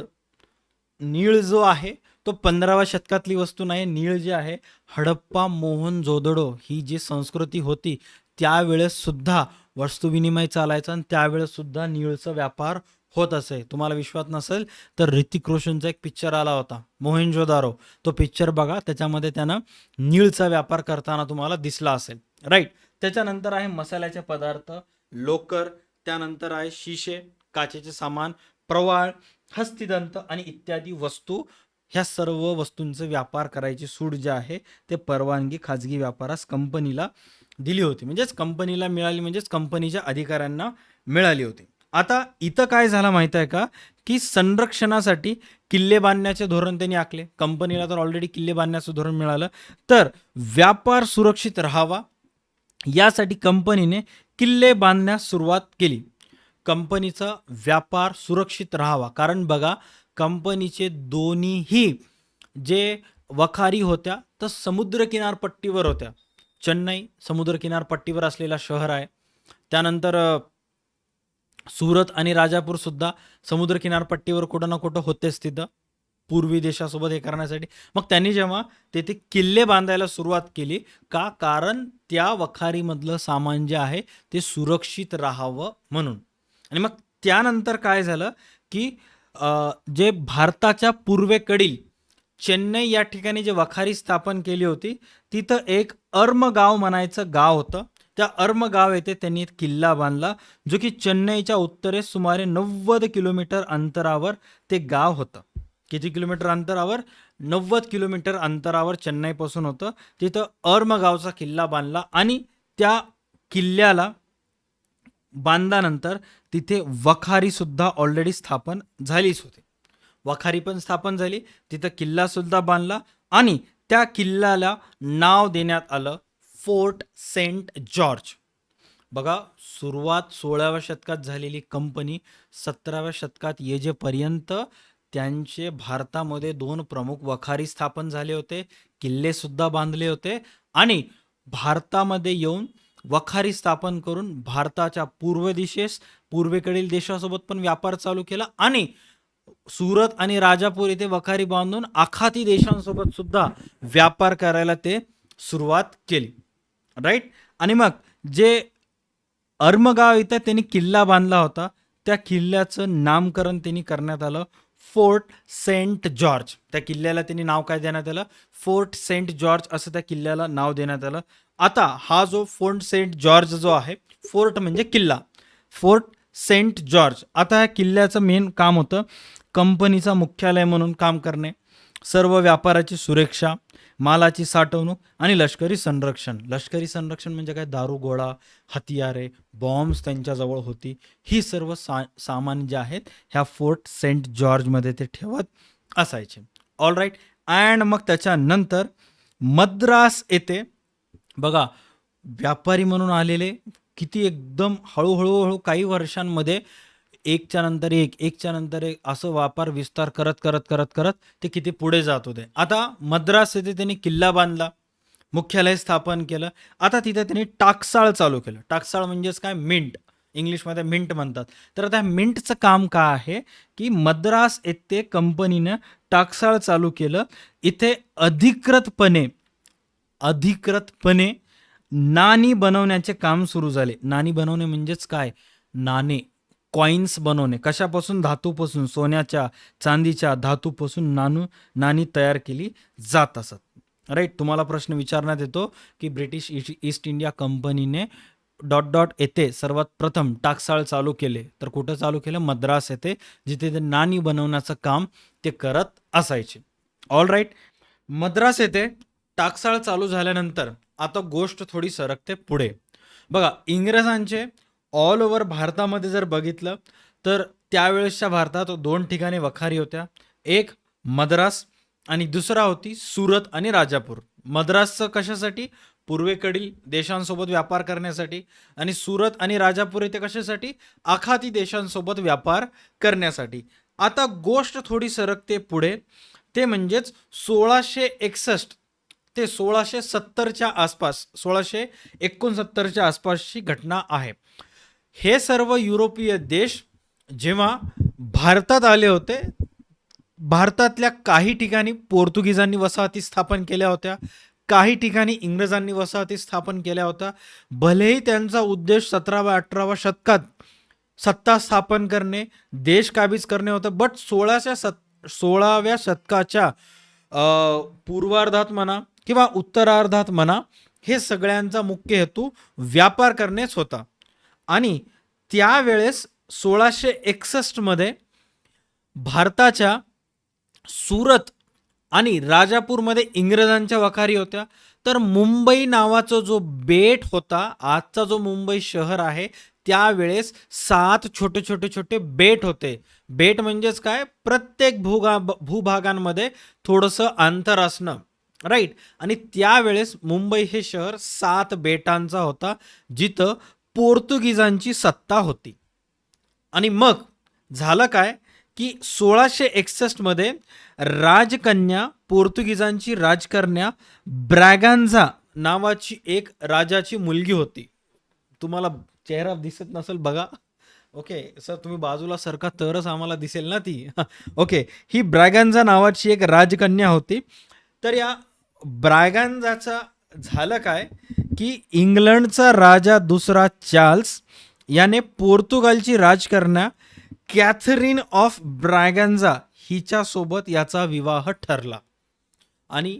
A: नीळ जो आहे तो 15व्या शतकातली वस्तू नाही. नीळ जे आहे, हडप्पा मोहनजोदडो ही जी संस्कृती होती त्यावेळेस सुद्धा वस्तू विनिमय चालायचा, आणि त्यावेळेस सुद्धा नीळचा व्यापार होत असे. तुम्हाला विश्वास नसेल तर ऋतिक रोशनचा एक पिक्चर आला होता मोहेंजोदारो, तो पिक्चर बघा, त्याच्यामध्ये त्यानं नीळचा व्यापार करताना तुम्हाला दिसला असेल. राईट, त्याच्यानंतर आहे मसाल्याचे पदार्थ, लोकर, त्यानंतर आहे शिशे, काचेचे सामान, प्रवाळ, हस्तिदंत आणि इत्यादी वस्तू. ह्या सर्व वस्तूंचे व्यापार करायची सूट जे आहे ते परवानगी खाजगी व्यापारास कंपनीला दिली होती. म्हणजेच कंपनीला मिळाली, म्हणजेच कंपनीच्या अधिकाऱ्यांना मिळाली होती. आता इथं काय झालं माहित आहे का, की संरक्षणासाठी किल्ले बांधण्याचे धोरण त्यांनी आखले. कंपनीला तर ऑलरेडी किल्ले बांधण्याचं धोरण मिळालं, तर व्यापार सुरक्षित राहावा यासाठी कंपनीने किल्ले बांधण्यास सुरुवात केली. कंपनीचा व्यापार सुरक्षित राहावा, कारण बघा कंपनीचे दोन्हीही जे वखारी होत्या तर समुद्र किनारपट्टीवर होत्या. चेन्नई समुद्र किनारपट्टीवर असलेला शहर आहे. त्यानंतर सुरत आणि राजापूर सुद्धा समुद्र किनारपट्टीवर कुठं ना कुठं होतेच तिथं, पूर्वी देशासोबत हे करण्यासाठी. मग त्यांनी जेव्हा तेथे किल्ले बांधायला सुरुवात केली का, कारण त्या वखारीमधलं सामान जे आहे ते सुरक्षित राहावं म्हणून. आणि मग त्यानंतर काय झालं की जे भारताच्या पूर्वेकडील चेन्नई या ठिकाणी जे वखारी स्थापन केली होती, तिथं एक अर्म गाव म्हणायचं गाव होतं. त्या अर्म गाव येथे त्यांनी एक किल्ला बांधला, जो की चेन्नईच्या उत्तरेस सुमारे 90 किलोमीटर अंतरावर ते गाव होतं. किती किलोमीटर अंतरावर? 90 किलोमीटर अंतरावर चेन्नईपासून होतं. तिथं अर्म गावचा किल्ला बांधला, आणि त्या किल्ल्याला बांधल्यानंतर तिथे वखारी सुद्धा ऑलरेडी स्थापन झालीच होती. वखारी पण स्थापन झाली, तिथं किल्ला सुद्धा बांधला, आणि त्या किल्ल्याला नाव देण्यात आलं फोर्ट सेंट जॉर्ज. बघा, सुरुवात 16व्या शतकात झालेली कंपनी 17व्या शतकात येजेपर्यंत त्यांचे भारतामध्ये 2 प्रमुख वखारी स्थापन झाले होते, किल्ले सुद्धा बांधले होते आणि भारतामध्ये येऊन वखारी स्थापन करून भारताच्या पूर्व दिशेस पूर्वेकडील देशासोबत पण व्यापार चालू केला आणि सुरत आणि राजापूर इथे वखारी बांधून आखाती देशांसोबत सुद्धा व्यापार करायला ते सुरुवात केली. राईट. आणि मग जे अर्मगाव इथं त्यांनी किल्ला बांधला होता, त्या किल्ल्याचं नामकरण त्यांनी करण्यात आलं फोर्ट सेंट जॉर्ज. त्या किल्ल्याला त्यांनी नाव काय देण्यात आलं? फोर्ट सेंट जॉर्ज असं त्या किल्ल्याला नाव देण्यात आलं. आता हा जो फोर्ट सेंट जॉर्ज जो आहे, फोर्ट म्हणजे किल्ला, फोर्ट सेंट जॉर्ज. आता ह्या किल्ल्याचं मेन काम होतं कंपनीचा मुख्यालय म्हणून काम करणे, सर्व व्यापाराची सुरक्षा, मालाची साठवणूक आणि लष्करी संरक्षण. लष्करी संरक्षण म्हणजे काय? दारुगोळा, हतियारे, बॉम्ब्स त्यांच्याजवळ होती. ही सर्व सामान जे आहेत ह्या फोर्ट सेंट जॉर्जमध्ये ते ठेवत असायचे. All right. अँड मग त्याच्यानंतर मद्रास येथे बघा व्यापारी म्हणून आलेले किती एकदम हळूहळू काही वर्षांमध्ये एकच्या नंतर एक असं व्यापार विस्तार करत करत करत करत ते किती पुढे जात होते. आता मद्रास येथे त्यांनी किल्ला बांधला, मुख्यालय स्थापन केलं. आता तिथे त्यांनी टाकसाळ चालू केलं. टाकसाळ म्हणजेच काय? मिंट, इंग्लिशमध्ये मिंट म्हणतात. तर आता मिंटचं काम काय आहे की मद्रास येथे कंपनीनं टाकसाळ चालू केलं. इथे अधिकृतपणे नाणी बनवण्याचे काम सुरू झाले. नाणी बनवणे म्हणजेच काय? नाणे, कॉइन्स बनवणे. कशापासून? धातूपासून, सोन्याच्या, चांदीच्या धातूपासून नाणी तयार केली जात असत. राईट. तुम्हाला प्रश्न विचारण्यात येतो की ब्रिटिश ईस्ट इंडिया कंपनीने ... येथे सर्वात प्रथम टाकसाळ चालू केले. तर कुठं चालू केलं? मद्रास येथे, जिथे ते नाणी बनवण्याचं काम ते करत असायचे. All right. मद्रास येथे टाकसाळ चालू झाल्यानंतर आता गोष्ट थोडी सरकते पुढे. बघा, इंग्रजांचे ऑल ओव्हर भारतामध्ये जर बघितलं तर त्यावेळेसच्या भारतात 2 ठिकाणी वखारी होत्या. एक मद्रास आणि दुसरा होती सुरत आणि राजापूर. मद्रासचं कशासाठी? पूर्वेकडील देशांसोबत व्यापार करण्यासाठी. आणि सुरत आणि राजापूर इथे कशासाठी? आखाती देशांसोबत व्यापार करण्यासाठी. आता गोष्ट थोडी सरकते पुढे, ते म्हणजेच 1661 ते 1670च्या आसपास, 1669च्या आसपासची घटना आहे. हे सर्व युरोपीय देश जेव्हा भारतात आले होते, भारतातल्या काही ठिकाणी पोर्तुगीजांनी वसाहती स्थापन केल्या होत्या, काही ठिकाणी इंग्रजांनी वसाहती स्थापन केल्या होत्या. भलेही त्यांचा उद्देश 17व्या-18व्या शतकात सत्ता स्थापन करणे, देश काबीज करणे होतं, बट 16व्या शतकाच्या पूर्वार्धात म्हणा किंवा उत्तरार्धात म्हणा, हे सगळ्यांचा मुख्य हेतू व्यापार करणेच होता. आणि त्यावेळेस 1661 मध्ये भारताच्या सुरत आणि राजापूरमध्ये इंग्रजांच्या वखारी होत्या. तर मुंबई नावाचा जो बेट होता, आजचा जो मुंबई शहर आहे, त्यावेळेस 7 छोटे छोटे छोटे बेट होते. बेट म्हणजेच काय? प्रत्येक भूभागांमध्ये थोडंसं अंतर असणं. राईट. आणि त्यावेळेस मुंबई हे शहर 7 बेटांचा होता, जिथं पोर्तुगीजांची सत्ता होती. आणि मग झालं काय की 1661 मध्ये राजकन्या, पोर्तुगीजांची राजकन्या ब्रॅगांझा नावाची एक राजाची मुलगी होती. तुम्हाला चेहरा दिसत नसेल बघा. ओके सर, तुम्ही बाजूला सरका तरच आम्हाला दिसेल ना ती. ओके, ही ब्रॅगांझा नावाची एक राजकन्या होती. तर या ब्रॅगांझाचा झालं काय की इंग्लंडचा राजा दुसरा चार्ल्स याने पोर्तुगालची राजकन्या कॅथरीन ऑफ ब्रॅगांझा हिच्यासोबत याचा विवाह ठरला. आणि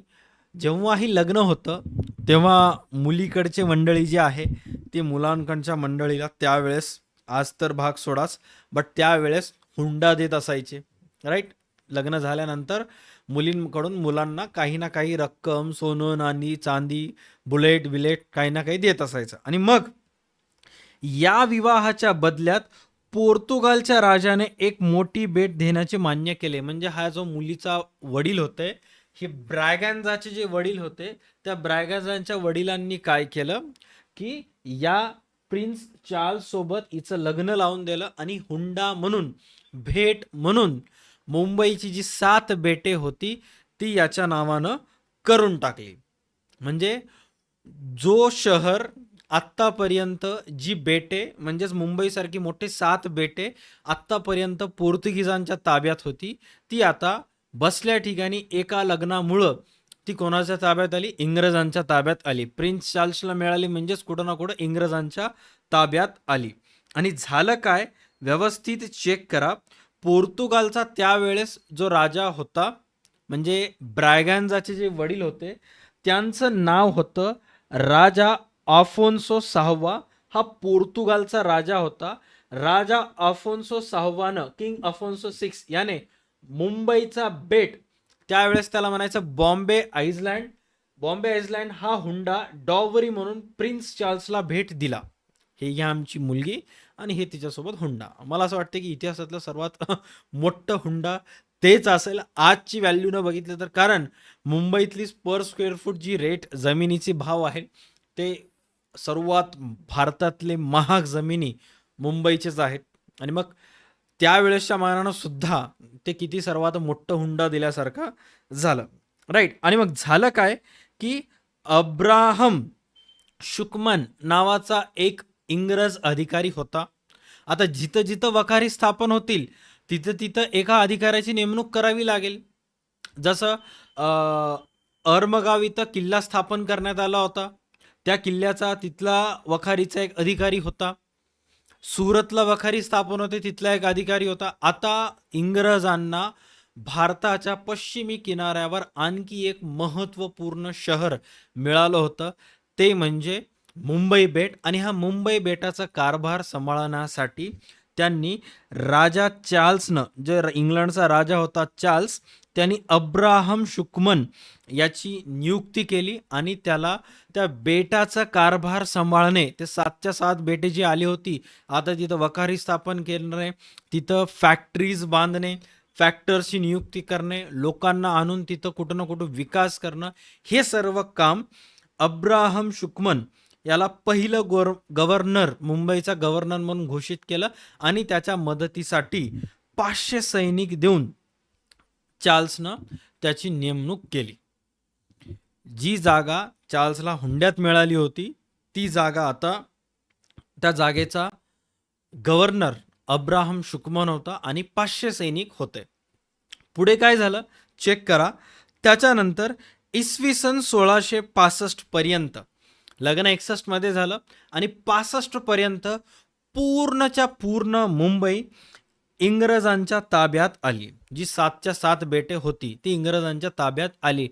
A: जेव्हाही लग्न होतं तेव्हा मुलीकडचे मंडळी जे आहे ते मुलांकडच्या मंडळीला त्यावेळेस, आज तर भाग सोडाच, बट त्यावेळेस हुंडा देत असायचे. राईट. लग्न झाल्यानंतर मुलींकडून मुलांना काही ना काही रक्कम, सोनं, नाणी, चांदी, बुलेट काही ना काही देत असायचं. आणि मग या विवाहाच्या बदल्यात पोर्तुगालच्या राजाने एक मोठी भेट देण्याचे मान्य केले. म्हणजे हा जो मुलीचा वडील होते, हे ब्रॅगॅन्झाचे जे वडील होते, त्या ब्रॅगॅन्झांच्या वडिलांनी काय केलं, की या प्रिन्स चार्ल्स सोबत हिचं लग्न लावून दिलं आणि हुंडा म्हणून, भेट म्हणून मुंबईची जी 7 बेटे होती ती याच्या नावानं करून टाकली. म्हणजे जो शहर आत्तापर्यंत जी बेटे म्हणजेच मुंबईसारखी मोठे 7 बेटे आत्तापर्यंत पोर्तुगीजांच्या ताब्यात होती, ती आता बसल्या ठिकाणी एका लग्नामुळं ती कोणाच्या ताब्यात आली? इंग्रजांच्या ताब्यात आली. प्रिन्स चार्ल्सला मिळाली म्हणजेच कुठं ना कुठं इंग्रजांच्या ताब्यात आली. आणि झालं काय? व्यवस्थित चेक करा. पोर्तुगालचा त्यावेळेस जो राजा होता, म्हणजे ब्रॅगॅन्झाचे जे वडील होते, त्यांचं नाव होतं राजा अफोन्सो 6वा. हा पोर्तुगालचा राजा होता. राजा अफोन्सो 6वानं, किंग अफोन्सो 6 याने मुंबईचा बेट, त्यावेळेस त्याला म्हणायचं बॉम्बे आइलँड. बॉम्बे आइलँड हा हुंडा डॉवरी म्हणून प्रिन्स चार्ल्सला भेट दिला. हे घ्या आमची मुलगी आणि हे तिच्यासोबत हुंडा. मला असं वाटतं की इतिहासातलं सर्वात मोठं हुंडा तेच असेल आजची व्हॅल्यू न बघितलं तर. कारण मुंबईतली पर स्क्वेअर फूट जी रेट जमिनीचे भाव आहे ते सर्वात भारतातले महाग जमिनी मुंबईचेच आहेत. आणि मग त्यावेळेसच्या मानानं सुद्धा ते किती सर्वात मोठं हुंडा दिल्यासारखं झालं. राईट. आणि मग झालं काय, की अब्राहम शुकमन नावाचा एक इंग्रज अधिकारी होता. आता जिथं जिथं वखारी स्थापन होतील तिथं तिथं एका अधिकाऱ्याची नेमणूक करावी लागेल. जसं अरमगाव इथं किल्ला स्थापन करण्यात आला होता, त्या किल्ल्याचा तिथला वखारीचा एक अधिकारी होता. सुरतला वखारी स्थापन होते, तिथला एक अधिकारी होता. आता इंग्रजांना भारताच्या पश्चिमी किनाऱ्यावर आणखी एक महत्त्वपूर्ण शहर मिळालं होतं, ते म्हणजे मुंबई बेट. आणि हा मुंबई बेटाचा कारभार सांभाळण्यासाठी त्यांनी राजा चार्ल्सनं, जे इंग्लंडचा राजा होता चार्ल्स, त्यांनी अब्राहम शुकमन याची नियुक्ती केली आणि त्याला त्या बेटाचा कारभार सांभाळणे, ते 7च्या 7 बेटे जी आली होती, आता तिथं वखारी स्थापन करणे, तिथं फॅक्टरीज बांधणे, फॅक्टर्सची नियुक्ती करणे, लोकांना आणून तिथं कुठं ना कुठं विकास करणं, हे सर्व काम अब्राहम शुकमन याला पहिलं गव्हर्नर, मुंबईचा गव्हर्नर म्हणून घोषित केलं. आणि त्याच्या मदतीसाठी 500 सैनिक देऊन चार्ल्सनं त्याची नेमणूक केली. जी जागा चार्ल्सला हुंड्यात मिळाली होती ती जागा आता, त्या जागेचा गव्हर्नर अब्राहम शुकमन होता आणि 500 सैनिक होते. पुढे काय झालं चेक करा. त्याच्यानंतर इसवी सन 1665 पर्यंत, लग्न 61 मध्ये झालं आणि 65 पर्यंत पूर्णच्या पूर्ण मुंबई इंग्रजांच्या ताब्यात आली. जी 7च्या 7 बेटे होती ती इंग्रजांच्या ताब्यात आली.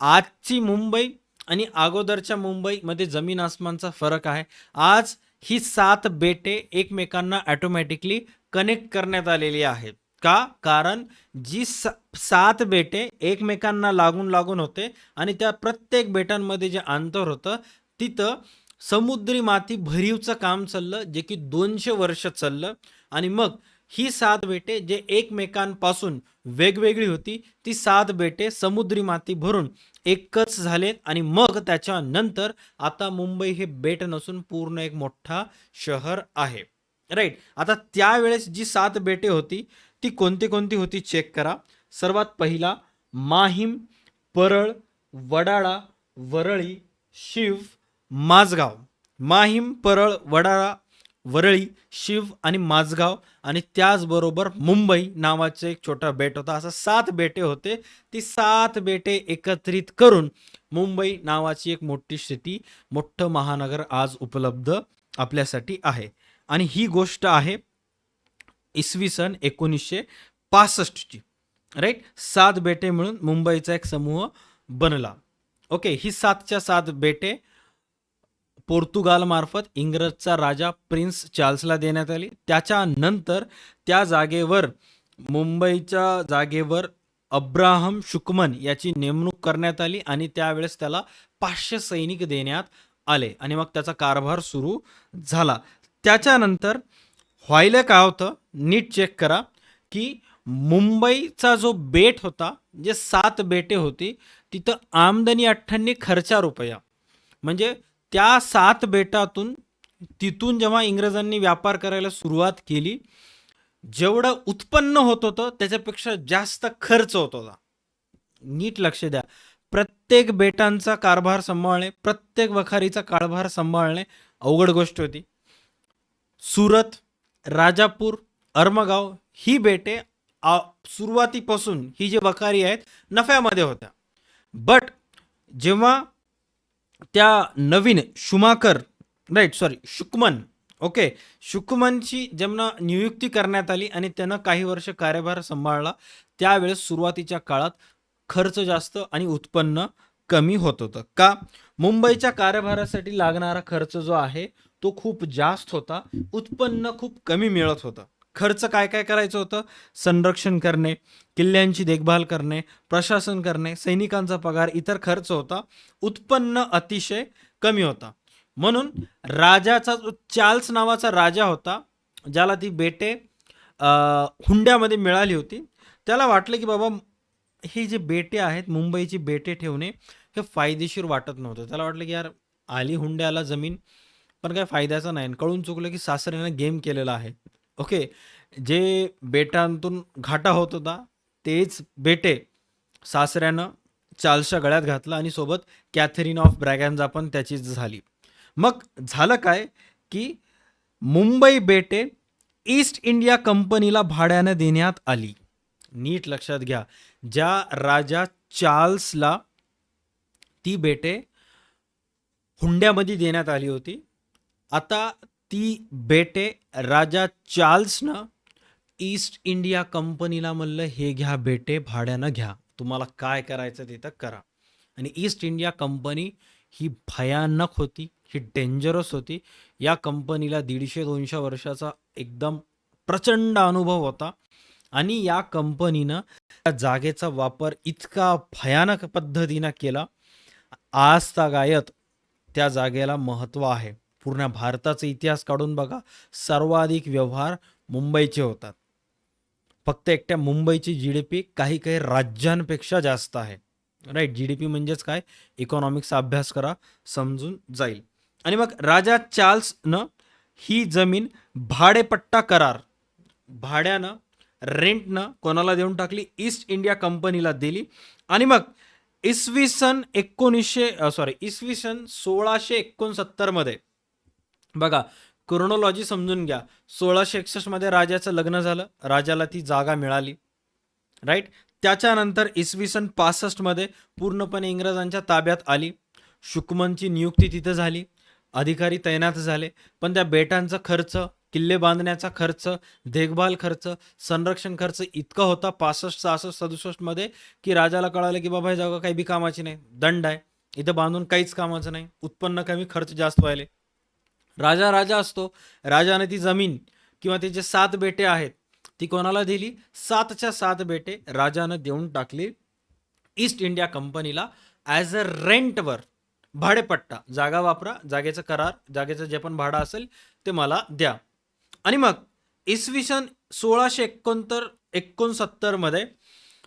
A: आजची मुंबई आणि अगोदरच्या मुंबईमध्ये जमीन आसमानचा फरक आहे. आज ही 7 बेटे एकमेकांना ऑटोमॅटिकली कनेक्ट करण्यात आलेली आहेत. का? कारण जी 7 बेटे एकमेकांना लागून लागून होते आणि त्या प्रत्येक बेटांमध्ये जे अंतर होतं तिथं समुद्री माती भरीवचं काम चाललं, जे की 200 वर्ष चाललं. आणि मग ही 7 बेटे जे एकमेकांपासून वेगवेगळी होती, ती 7 बेटे समुद्री माती भरून एकच झालेत. आणि मग त्याच्यानंतर आता मुंबई हे बेट नसून पूर्ण एक मोठा शहर आहे. राईट. आता त्यावेळेस जी 7 बेटे होती ती कोणती कोणती होती चेक करा. सर्वात पहिला माहीम, परळ, वडाळा, वरळी, शिव, माझगाव. माहीम, परळ, वडाळा, वरळी, शिव आणि माझगाव. आणि त्याचबरोबर मुंबई नावाचं एक छोटा बेट होता. असं 7 बेटे होते. ती 7 बेटे एकत्रित करून मुंबई नावाची एक मोठी सिटी, मोठं महानगर आज उपलब्ध आपल्यासाठी आहे. आणि ही गोष्ट आहे इसवी सन 1965ची. राईट. 7 बेटे मिळून मुंबईचा एक समूह बनला. ओके. ही 7च्या 7 बेटे पोर्तुगाल मार्फत इंग्रजचा राजा प्रिन्स चार्ल्सला देण्यात आली. त्याच्यानंतर त्या जागेवर, मुंबईच्या जागेवर अब्राहम शुकमन याची नेमणूक करण्यात आली आणि त्यावेळेस त्याला 500 सैनिक देण्यात आले आणि मग त्याचा कारभार सुरू झाला. त्याच्यानंतर व्हायला काय होतं नीट चेक करा, की मुंबईचा जो बेट होता, जे 7 बेटे होती, तिथं आमदनी 98, खर्चा रुपया. म्हणजे त्या 7 बेटातून तिथून जेव्हा इंग्रजांनी व्यापार करायला सुरुवात केली, जेवढं उत्पन्न होत होतं त्याच्यापेक्षा जास्त खर्च होत होता. नीट लक्ष द्या. प्रत्येक बेटांचा कारभार सांभाळणे, प्रत्येक वखारीचा कारभार सांभाळणे अवघड गोष्ट होती. सुरत, राजापूर, अर्मगाव ही बेटे सुरुवातीपासून ही जी वखारी आहेत नफ्यामध्ये होत्या. बट जेव्हा त्या नवीन शुमाकर, राईट, सॉरी, शुकमन, ओके, शुकमनची जेव्हा नियुक्ती करण्यात आली आणि त्यानं काही वर्ष कार्यभार सांभाळला, त्यावेळेस सुरुवातीच्या काळात खर्च जास्त आणि उत्पन्न कमी होत होतं. का? मुंबईच्या कारभारासाठी लागणारा खर्च जो आहे तो खूप जास्त होता, उत्पन्न खूप कमी मिळत होतं. खर्च काय काय करायचं होतं? संरक्षण करणे, किल्ल्यांची देखभाल करणे, प्रशासन करणे, सैनिकांचा पगार, इतर खर्च होता. उत्पन्न अतिशय कमी होता. म्हणून राजाचा जो चार्ल्स नावाचा राजा होता, ज्याला ती बेटे हुंड्यामध्ये मिळाली होती, त्याला वाटलं की बाबा हे जे बेटे आहेत, मुंबईची बेटे ठेवणे हे फायदेशीर वाटत नव्हतं. त्याला वाटलं की यार, आली हुंड्याला जमीन, पण काय फायद्याचं नाही. कळून चुकलं की सासऱ्यानं गेम केलेला आहे. ओके, जे बेटांतून घाटा होत होता तेच बेटे सासऱ्यानं चार्ल्सच्या गळ्यात घातलं आणि सोबत कॅथरीन ऑफ ब्रॅगॅन्झा पण त्याचीच झाली. मग झालं काय की मुंबई बेटे ईस्ट इंडिया कंपनीला भाड्यानं देण्यात आली. नीट लक्षात घ्या, ज्या राजा चार्ल्सला ती बेटे हुंड्यामध्ये देण्यात आली होती, आता ती बेटे राजा चार्ल्सनं ईस्ट इंडिया कंपनीला म्हणलं, हे घ्या बेटे, भाड्यानं घ्या, तुम्हाला काय करायचं तिथं करा. आणि ईस्ट इंडिया कंपनी ही भयानक होती, ही डेंजरस होती. या कंपनीला 150-200 वर्षाचा एकदम प्रचंड अनुभव होता आणि या कंपनीनं त्या जागेचा वापर इतका भयानक पद्धतीनं केला, आजतागायत त्या जागेला महत्त्व आहे. पूर्ण भारताचा इतिहास काढून बघा, सर्वाधिक व्यवहार मुंबईचे होतात. फक्त एकट्या मुंबईची GDP काही काही राज्यांपेक्षा जास्त आहे. राईट, GDP म्हणजेच काय, इकॉनॉमिक्सचा अभ्यास करा, समजून जाईल. आणि मग राजा चार्ल्सनं ही जमीन भाडेपट्टा करार, भाड्यानं, रेंटनं कोणाला देऊन टाकली? ईस्ट इंडिया कंपनीला दिली. आणि मग इसवी सन 1669 मध्ये, बघा क्रोनॉलॉजी समजून घ्या, 1661 मध्ये राजाचं लग्न झालं, राजाला ती जागा मिळाली, राईट. त्याच्यानंतर इसवी सन 65 मध्ये पूर्णपणे इंग्रजांच्या ताब्यात आली. शुकमनची नियुक्ती तिथं झाली, अधिकारी तैनात झाले. पण त्या बेटांचा खर्च, किल्ले बांधण्याचा खर्च, देखभाल खर्च, संरक्षण खर्च इतका होता 65, 66, 67 मध्ये, की राजाला कळालं की बाबा ही जागा काही बी कामाची नाही, दंड आहे, इथं बांधून काहीच कामाचं नाही, उत्पन्न कमी, खर्च जास्त व्हायले. राजा राजा असतो, राजाने ती जमीन किंवा ते जे 7 बेटे आहेत ती कोणाला दिली? 7च्या 7 बेटे राजानं देऊन टाकली ईस्ट इंडिया कंपनीला ॲज अ रेंटवर, भाडेपट्टा, जागा वापरा, जागेचं करार, जागेचं जे पण भाडं असेल ते मला द्या. आणि मग इसवी सन 1669 मध्ये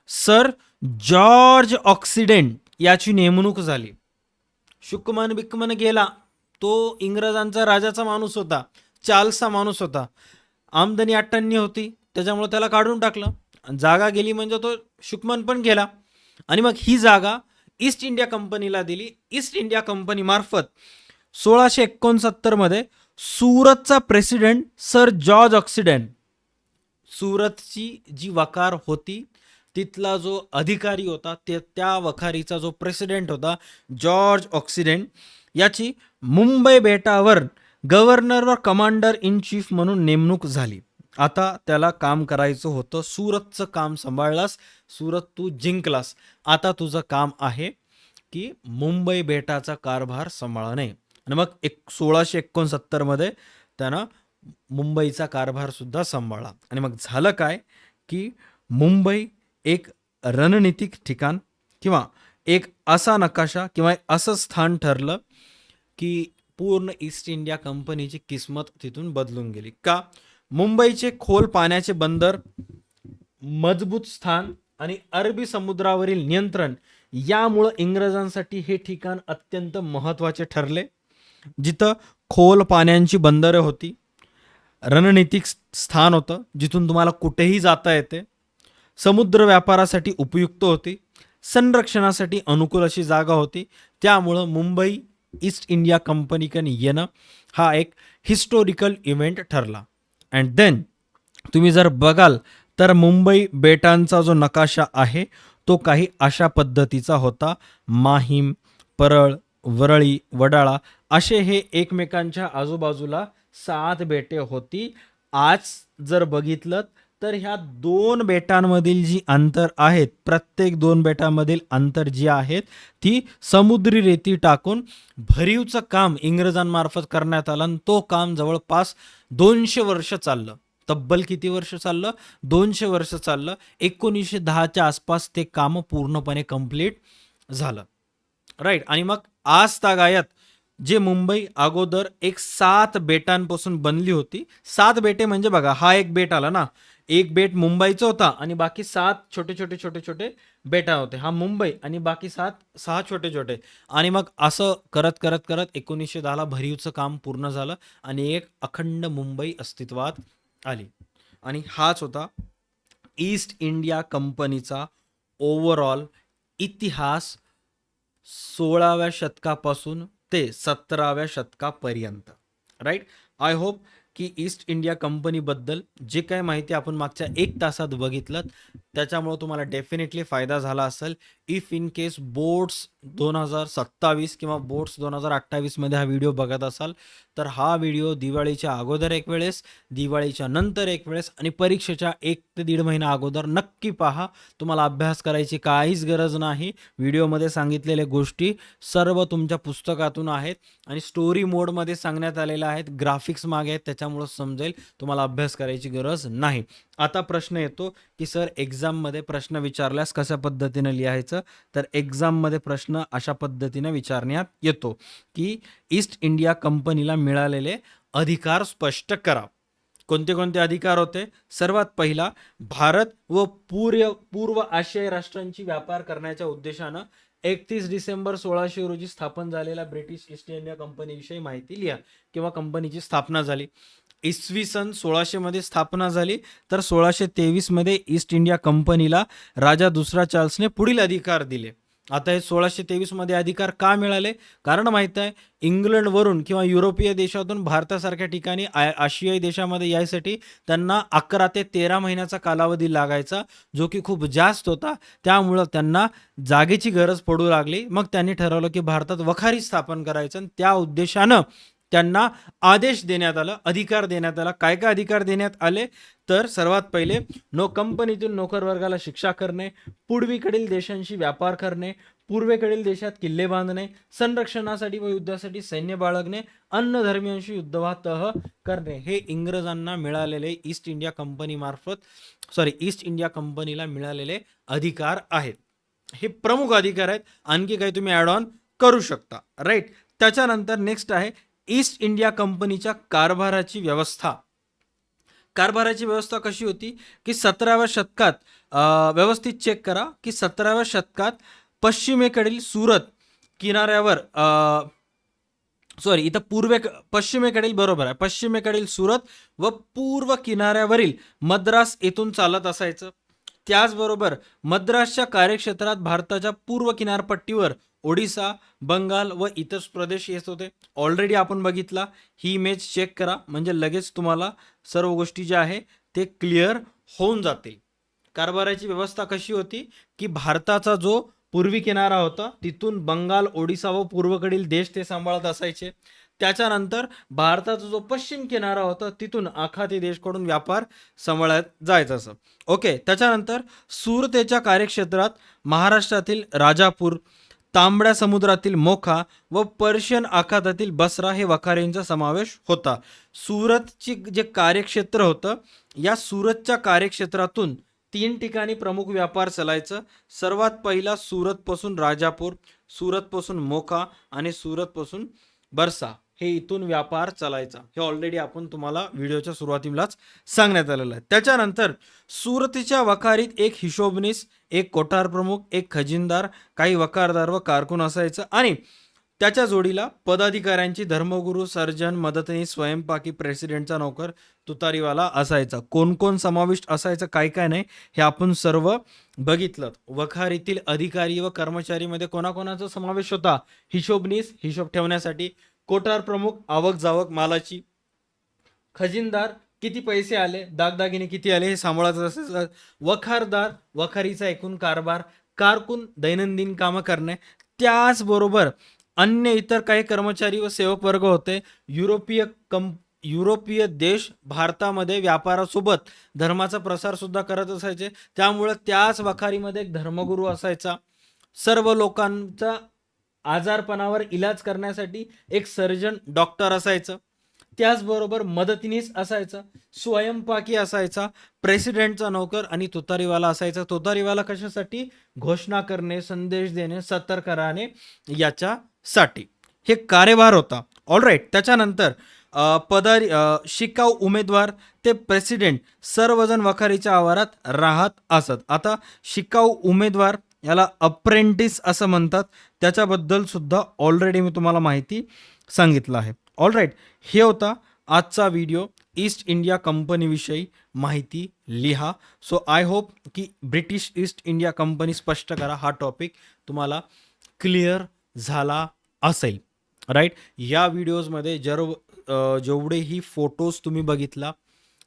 A: सर जॉर्ज ऑक्सिडेंट याची नेमणूक झाली. शुकमन बिकमन गेला, तो इंग्रजांचा राजाचा माणूस होता, चार्ल्सचा माणूस होता, आमदनी 98 होती, त्याच्यामुळे त्याला काढून टाकलं. जागा गेली म्हणजे तो शुकमन पण गेला. आणि मग ही जागा ईस्ट इंडिया कंपनीला दिली. ईस्ट इंडिया कंपनी मार्फत 1669 मध्ये सुरतचा प्रेसिडेंट सर जॉर्ज ऑक्सिडेंट, सुरतची जी वकार होती तिथला जो अधिकारी होता, त्या वखारीचा जो प्रेसिडेंट होता जॉर्ज ऑक्सिडेंट, याची मुंबई बेटावर गव्हर्नर व कमांडर इन चीफ म्हणून नेमणूक झाली. आता त्याला काम करायचं होतं, सुरतचं काम सांभाळलास, सुरत तू जिंकलास, आता तुझं काम आहे की मुंबई बेटाचा कारभार सांभाळणे. आणि मग 1669 मध्ये त्यानं मुंबईचा कारभार सुद्धा सांभाळला. आणि मग झालं काय की मुंबई एक रणनीतिक ठिकाण किंवा एक असा नकाशा किंवा एक असं स्थान ठरलं की पूर्ण ईस्ट इंडिया कंपनीची किस्मत तिथून बदलून गेली. का? मुंबईचे खोल पाण्याचे बंदर, मजबूत स्थान आणि अरबी समुद्रावरील नियंत्रण यामुळं इंग्रजांसाठी हे ठिकाण अत्यंत महत्त्वाचे ठरले. जिथं खोल पाण्याची बंदरे होती, रणनीतिक स्थान होतं जिथून तुम्हाला कुठेही जाता येते, समुद्र व्यापारासाठी उपयुक्त होती, संरक्षणासाठी अनुकूल अशी जागा होती. त्यामुळं मुंबई ईस्ट इंडिया कंपनीकडे येणं हा एक हिस्टोरिकल इव्हेंट ठरला. अँड देन तुम्ही जर बघाल तर मुंबई बेटांचा जो नकाशा आहे तो काही अशा पद्धतीचा होता. माहीम, परळ, वरळी, वडाळा असे हे एकमेकांच्या आजूबाजूला 7 बेटे होती. आज जर बघितलं तर ह्या 2 बेटांमधील जी अंतर आहेत, प्रत्येक 2 बेटांमधील अंतर जी आहेत ती समुद्री रेती टाकून भरीवचं काम इंग्रजांमार्फत करण्यात आलं आणि तो काम जवळपास 200 वर्ष चाललं. तब्बल किती वर्ष चाललं? 200 वर्ष चाललं. 1910च्या आसपास ते काम पूर्णपणे कंप्लीट झालं. राईट. आणि मग आज तागायत जे मुंबई अगोदर एक 7 बेटांपासून बनली होती. 7 बेटे म्हणजे बघा, हा एक बेट आला ना, एक बेट मुंबईचा होता आणि बाकी 7 छोटे छोटे छोटे छोटे बेटा होते. हा मुंबई आणि बाकी 6 छोटे छोटे. आणि मग असं करत करत करत 1910ला भरीवचं काम पूर्ण झालं आणि एक अखंड मुंबई अस्तित्वात आली. आणि हाच होता ईस्ट इंडिया कंपनीचा ओव्हरऑल इतिहास 16व्या शतकापासून ते 17व्या शतकापर्यंत. राईट. आय होप की ईस्ट इंडिया कंपनीबद्दल जे काय माहिती आपण मागच्या 1 तासात बघितलं त्याच्यामुळे तुम्हाला डेफिनेटली फायदा झाला असेल. इफ इन केस बोर्ड्स 2027 किंवा बोर्ड्स 2028 मध्ये हा व्हिडिओ बघत असाल तर हा व्हिडिओ दिवाळीच्या अगोदर एक वेळेस, दिवाळीच्या नंतर एक वेळेस आणि परीक्षेच्या 1 ते 1.5 महिना अगोदर नक्की पहा. तुम्हाला अभ्यास करायची काहीच गरज नाही. व्हिडिओमध्ये सांगितलेल्या गोष्टी सर्व तुमच्या पुस्तकातून आहेत आणि स्टोरी मोडमध्ये सांगण्यात आलेल्या आहेत. ग्राफिक्स मागे आहेत, त्याच्यामुळं समजेल. तुम्हाला अभ्यास करायची गरज नाही. आता प्रश्न येतो की सर एक्झाममध्ये प्रश्न विचारल्यास कशा पद्धतीनं लिहायचं? तर एक्झाममध्ये प्रश्न अशा पद्धतीनं विचारण्यात येतो की ईस्ट इंडिया कंपनीला मिळालेले अधिकार स्पष्ट करा. कोणते कोणते अधिकार होते? सर्वात पहिला, भारत व पूर्व आशियाई राष्ट्रांची व्यापार करण्याच्या उद्देशानं 31 डिसेंबर 1600 रोजी स्थापन झालेल्या ब्रिटिश ईस्ट इंडिया कंपनीविषयी माहिती लिहा. किंवा कंपनीची स्थापना झाली. इसवी सन 1600 मध्ये स्थापना झाली तर 1623 मध्ये ईस्ट इंडिया कंपनीला राजा दुसरा चार्ल्सने पुढील अधिकार दिले. आता हे 1623 मध्ये अधिकार का मिळाले? कारण माहित आहे, इंग्लंडवरून किंवा युरोपीय देशातून भारतासारख्या ठिकाणी आशियाई देशामध्ये यायसाठी त्यांना 11 ते 13 महिन्याचा कालावधी लागायचा, जो की खूप जास्त होता. त्यामुळं त्यांना जागेची गरज पडू लागली. मग त्यांनी ठरवलं की भारतात वखारी स्थापन करायचं आणि त्या उद्देशानं त्यांना आदेश देण्यात आला, अधिकार देण्यात आला. काय काय अधिकार देण्यात आले? तर सर्वात पहिले, कंपनीतून नोकर वर्गाला शिक्षा करणे, पूर्वीकडील देशांशी व्यापार करणे, पूर्वेकडील देशात किल्ले बांधणे, संरक्षणासाठी व युद्धासाठी सैन्य बाळगणे, अन्य धर्मियांशी युद्धवाह करणे, हे इंग्रजांना मिळालेले ईस्ट इंडिया कंपनीला मिळालेले अधिकार आहेत. हे प्रमुख अधिकार आहेत. आणखी काही तुम्ही ॲड ऑन करू शकता. राईट. त्याच्यानंतर नेक्स्ट आहे ईस्ट इंडिया कंपनीच्या कारभाराची व्यवस्था. कारभाराची व्यवस्था कशी होती की 17व्या शतकात, व्यवस्थित चेक करा की 17व्या शतकात पश्चिमेकडील सुरत किनाऱ्यावर, इथं पश्चिमेकडील, बरोबर आहे, पश्चिमेकडील सुरत व पूर्व किनाऱ्यावरील मद्रास येथून चालत असायचं. त्याचबरोबर मद्रासच्या कार्यक्षेत्रात भारताच्या पूर्व किनारपट्टीवर ओडिसा, बंगाल व इतर प्रदेश येत होते. ऑलरेडी आपण बघितला. ही इमेज चेक करा म्हणजे लगेच तुम्हाला सर्व गोष्टी ज्या आहे ते क्लिअर होऊन जातील. कारभाराची व्यवस्था कशी होती की भारताचा जो पूर्वी किनारा होता तिथून बंगाल, ओडिसा व पूर्वेकडील देश ते सांभाळत असायचे. त्याच्यानंतर भारताचा जो पश्चिम किनारा होता तिथून आखाती देशकडून व्यापार सांभाळत जायचं असं. ओके. त्याच्यानंतर सुरतेच्या कार्यक्षेत्रात महाराष्ट्रातील राजापूर, तांबड्या समुद्रातील मोखा व पर्शियन आखातातील बसरा हे वखारींचा समावेश होता. सुरतची जे कार्यक्षेत्र होतं, या सुरतच्या कार्यक्षेत्रातून 3 ठिकाणी प्रमुख व्यापार चालायचं. सर्वात पहिला सुरतपासून राजापूर, सुरतपासून मोखा आणि सुरतपासून बरसा. हे इथून व्यापार चालायचा. हे ऑलरेडी आपण तुम्हाला व्हिडिओच्या सुरुवातीलाच सांगण्यात आलेलं आहे. त्याच्यानंतर सुरतीच्या वखारीत एक हिशोबनीस, एक कोठार प्रमुख, एक खजिनदार, काही वकारदार व कारकून असायचं आणि त्याच्या जोडीला पदाधिकाऱ्यांची धर्मगुरू, सर्जन, मदतनीस, स्वयंपाकी, प्रेसिडेंटचा नोकर, तुतारीवाला असायचा. कोण कोण समाविष्ट असायचं, काय काय नाही, हे आपण सर्व बघितलं. वखारीतील अधिकारी व कर्मचारीमध्ये कोणाकोणाचा समावेश होता? हिशोबनीस, हिशोब ठेवण्यासाठी, कोठार प्रमुख, आवक जावक मालाची, खजिनदार, किती पैसे आले, दागदागिने किती आले हे सांभाळायचं असेल, वखारदार, वखारीचा एकूण कारभार, कारकून, दैनंदिन कामं करणे, त्याचबरोबर अन्य इतर काही कर्मचारी व सेवक वर्ग होते. युरोपीय देश भारतामध्ये व्यापारासोबत धर्माचा प्रसार सुद्धा करत असायचे, त्यामुळे त्याच वखारीमध्ये एक धर्मगुरू असायचा. सर्व लोकांचा आजारपणावर इलाज करण्यासाठी एक सर्जन, डॉक्टर असायचं. त्याचबरोबर मदतनीस असायचा, स्वयंपाकी असायचा, प्रेसिडेंटचा नोकर आणि तुतारीवाला असायचा. तुतारीवाला कशासाठी? घोषणा करणे, संदेश देणे, सतर्क राहणे याच्यासाठी हे कार्यभार होता. ऑलराईट. त्याच्यानंतर शिकाऊ उमेदवार ते प्रेसिडेंट सर्वजण वखारीच्या आवारात राहत असत. आता शिकाऊ उमेदवार याला अप्रेंटिस असं म्हणतात, त्याच्याबद्दल सुद्धा ऑलरेडी मी तुम्हाला माहिती सांगितलं आहे. ऑलराईट. हे होता आजचा व्हिडिओ ईस्ट इंडिया कंपनीविषयी माहिती लिहा. सो आय होप की ब्रिटिश ईस्ट इंडिया कंपनी स्पष्ट करा हा टॉपिक तुम्हाला क्लिअर झाला असेल. राईट. या व्हिडिओजमध्ये जेवढेही फोटोज तुम्ही बघितला,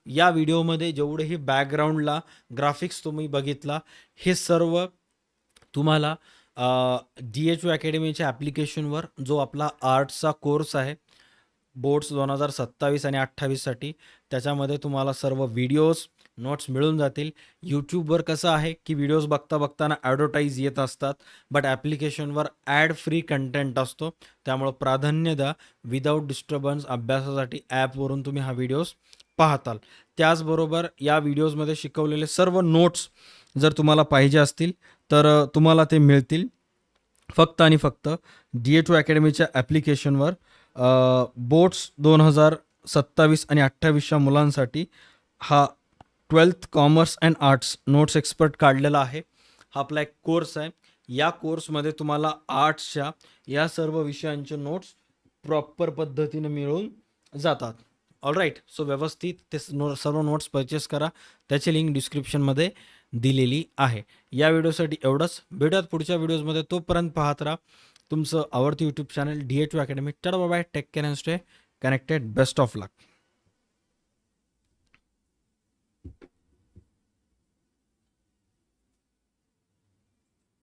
A: या व्हिडिओमध्ये जेवढेही बॅकग्राऊंडला ग्राफिक्स तुम्ही बघितला, हे सर्व तुम्हाला DHU अकॅडमीच्या ॲप्लिकेशनवर जो आपला आर्ट्सचा कोर्स आहे बोर्ड्स 2027 आणि 28साठी, त्याच्यामध्ये तुम्हाला सर्व व्हिडिओज, नोट्स मिळून जातील. यूट्यूबवर कसं आहे की व्हिडिओज बघताना ॲडव्हर्टाईज येत असतात, बट ॲप्लिकेशनवर ॲड फ्री कंटेंट असतो. त्यामुळं प्राधान्य द्या. विदाऊट डिस्टर्बन्स अभ्यासासाठी ॲपवरून तुम्ही हा व्हिडिओज पाहताल. त्याचबरोबर या व्हिडिओजमध्ये शिकवलेले सर्व नोट्स जर तुम्हाला पाहिजे असतील तर तुम्हाला ते मिळतील फक्त आणि फक्त DHU अकॅडमीच्या ॲप्लिकेशनवर. बोर्ड्स 2027 आणि 28च्या मुलांसाठी हा 12th commerce and arts notes expert काढलेला आहे. हा आपला एक कोर्स आहे. या कोर्समध्ये तुम्हाला आर्ट्सच्या या सर्व विषयांचे नोट्स प्रॉपर पद्धतीने मिळून जातात. ऑलराईट. सो व्यवस्थित ते सर्व नोट्स परचेस करा. त्याची लिंक डिस्क्रिप्शनमध्ये दिलेली आहे. या व्हिडिओसाठी एवढंच. भेटूयात पुढच्या व्हिडिओजमध्ये. तोपर्यंत पाहत राहा तुमचं आवडतं YouTube channel DHU academy. Tata bye bye. Take care and stay connected. Best of luck.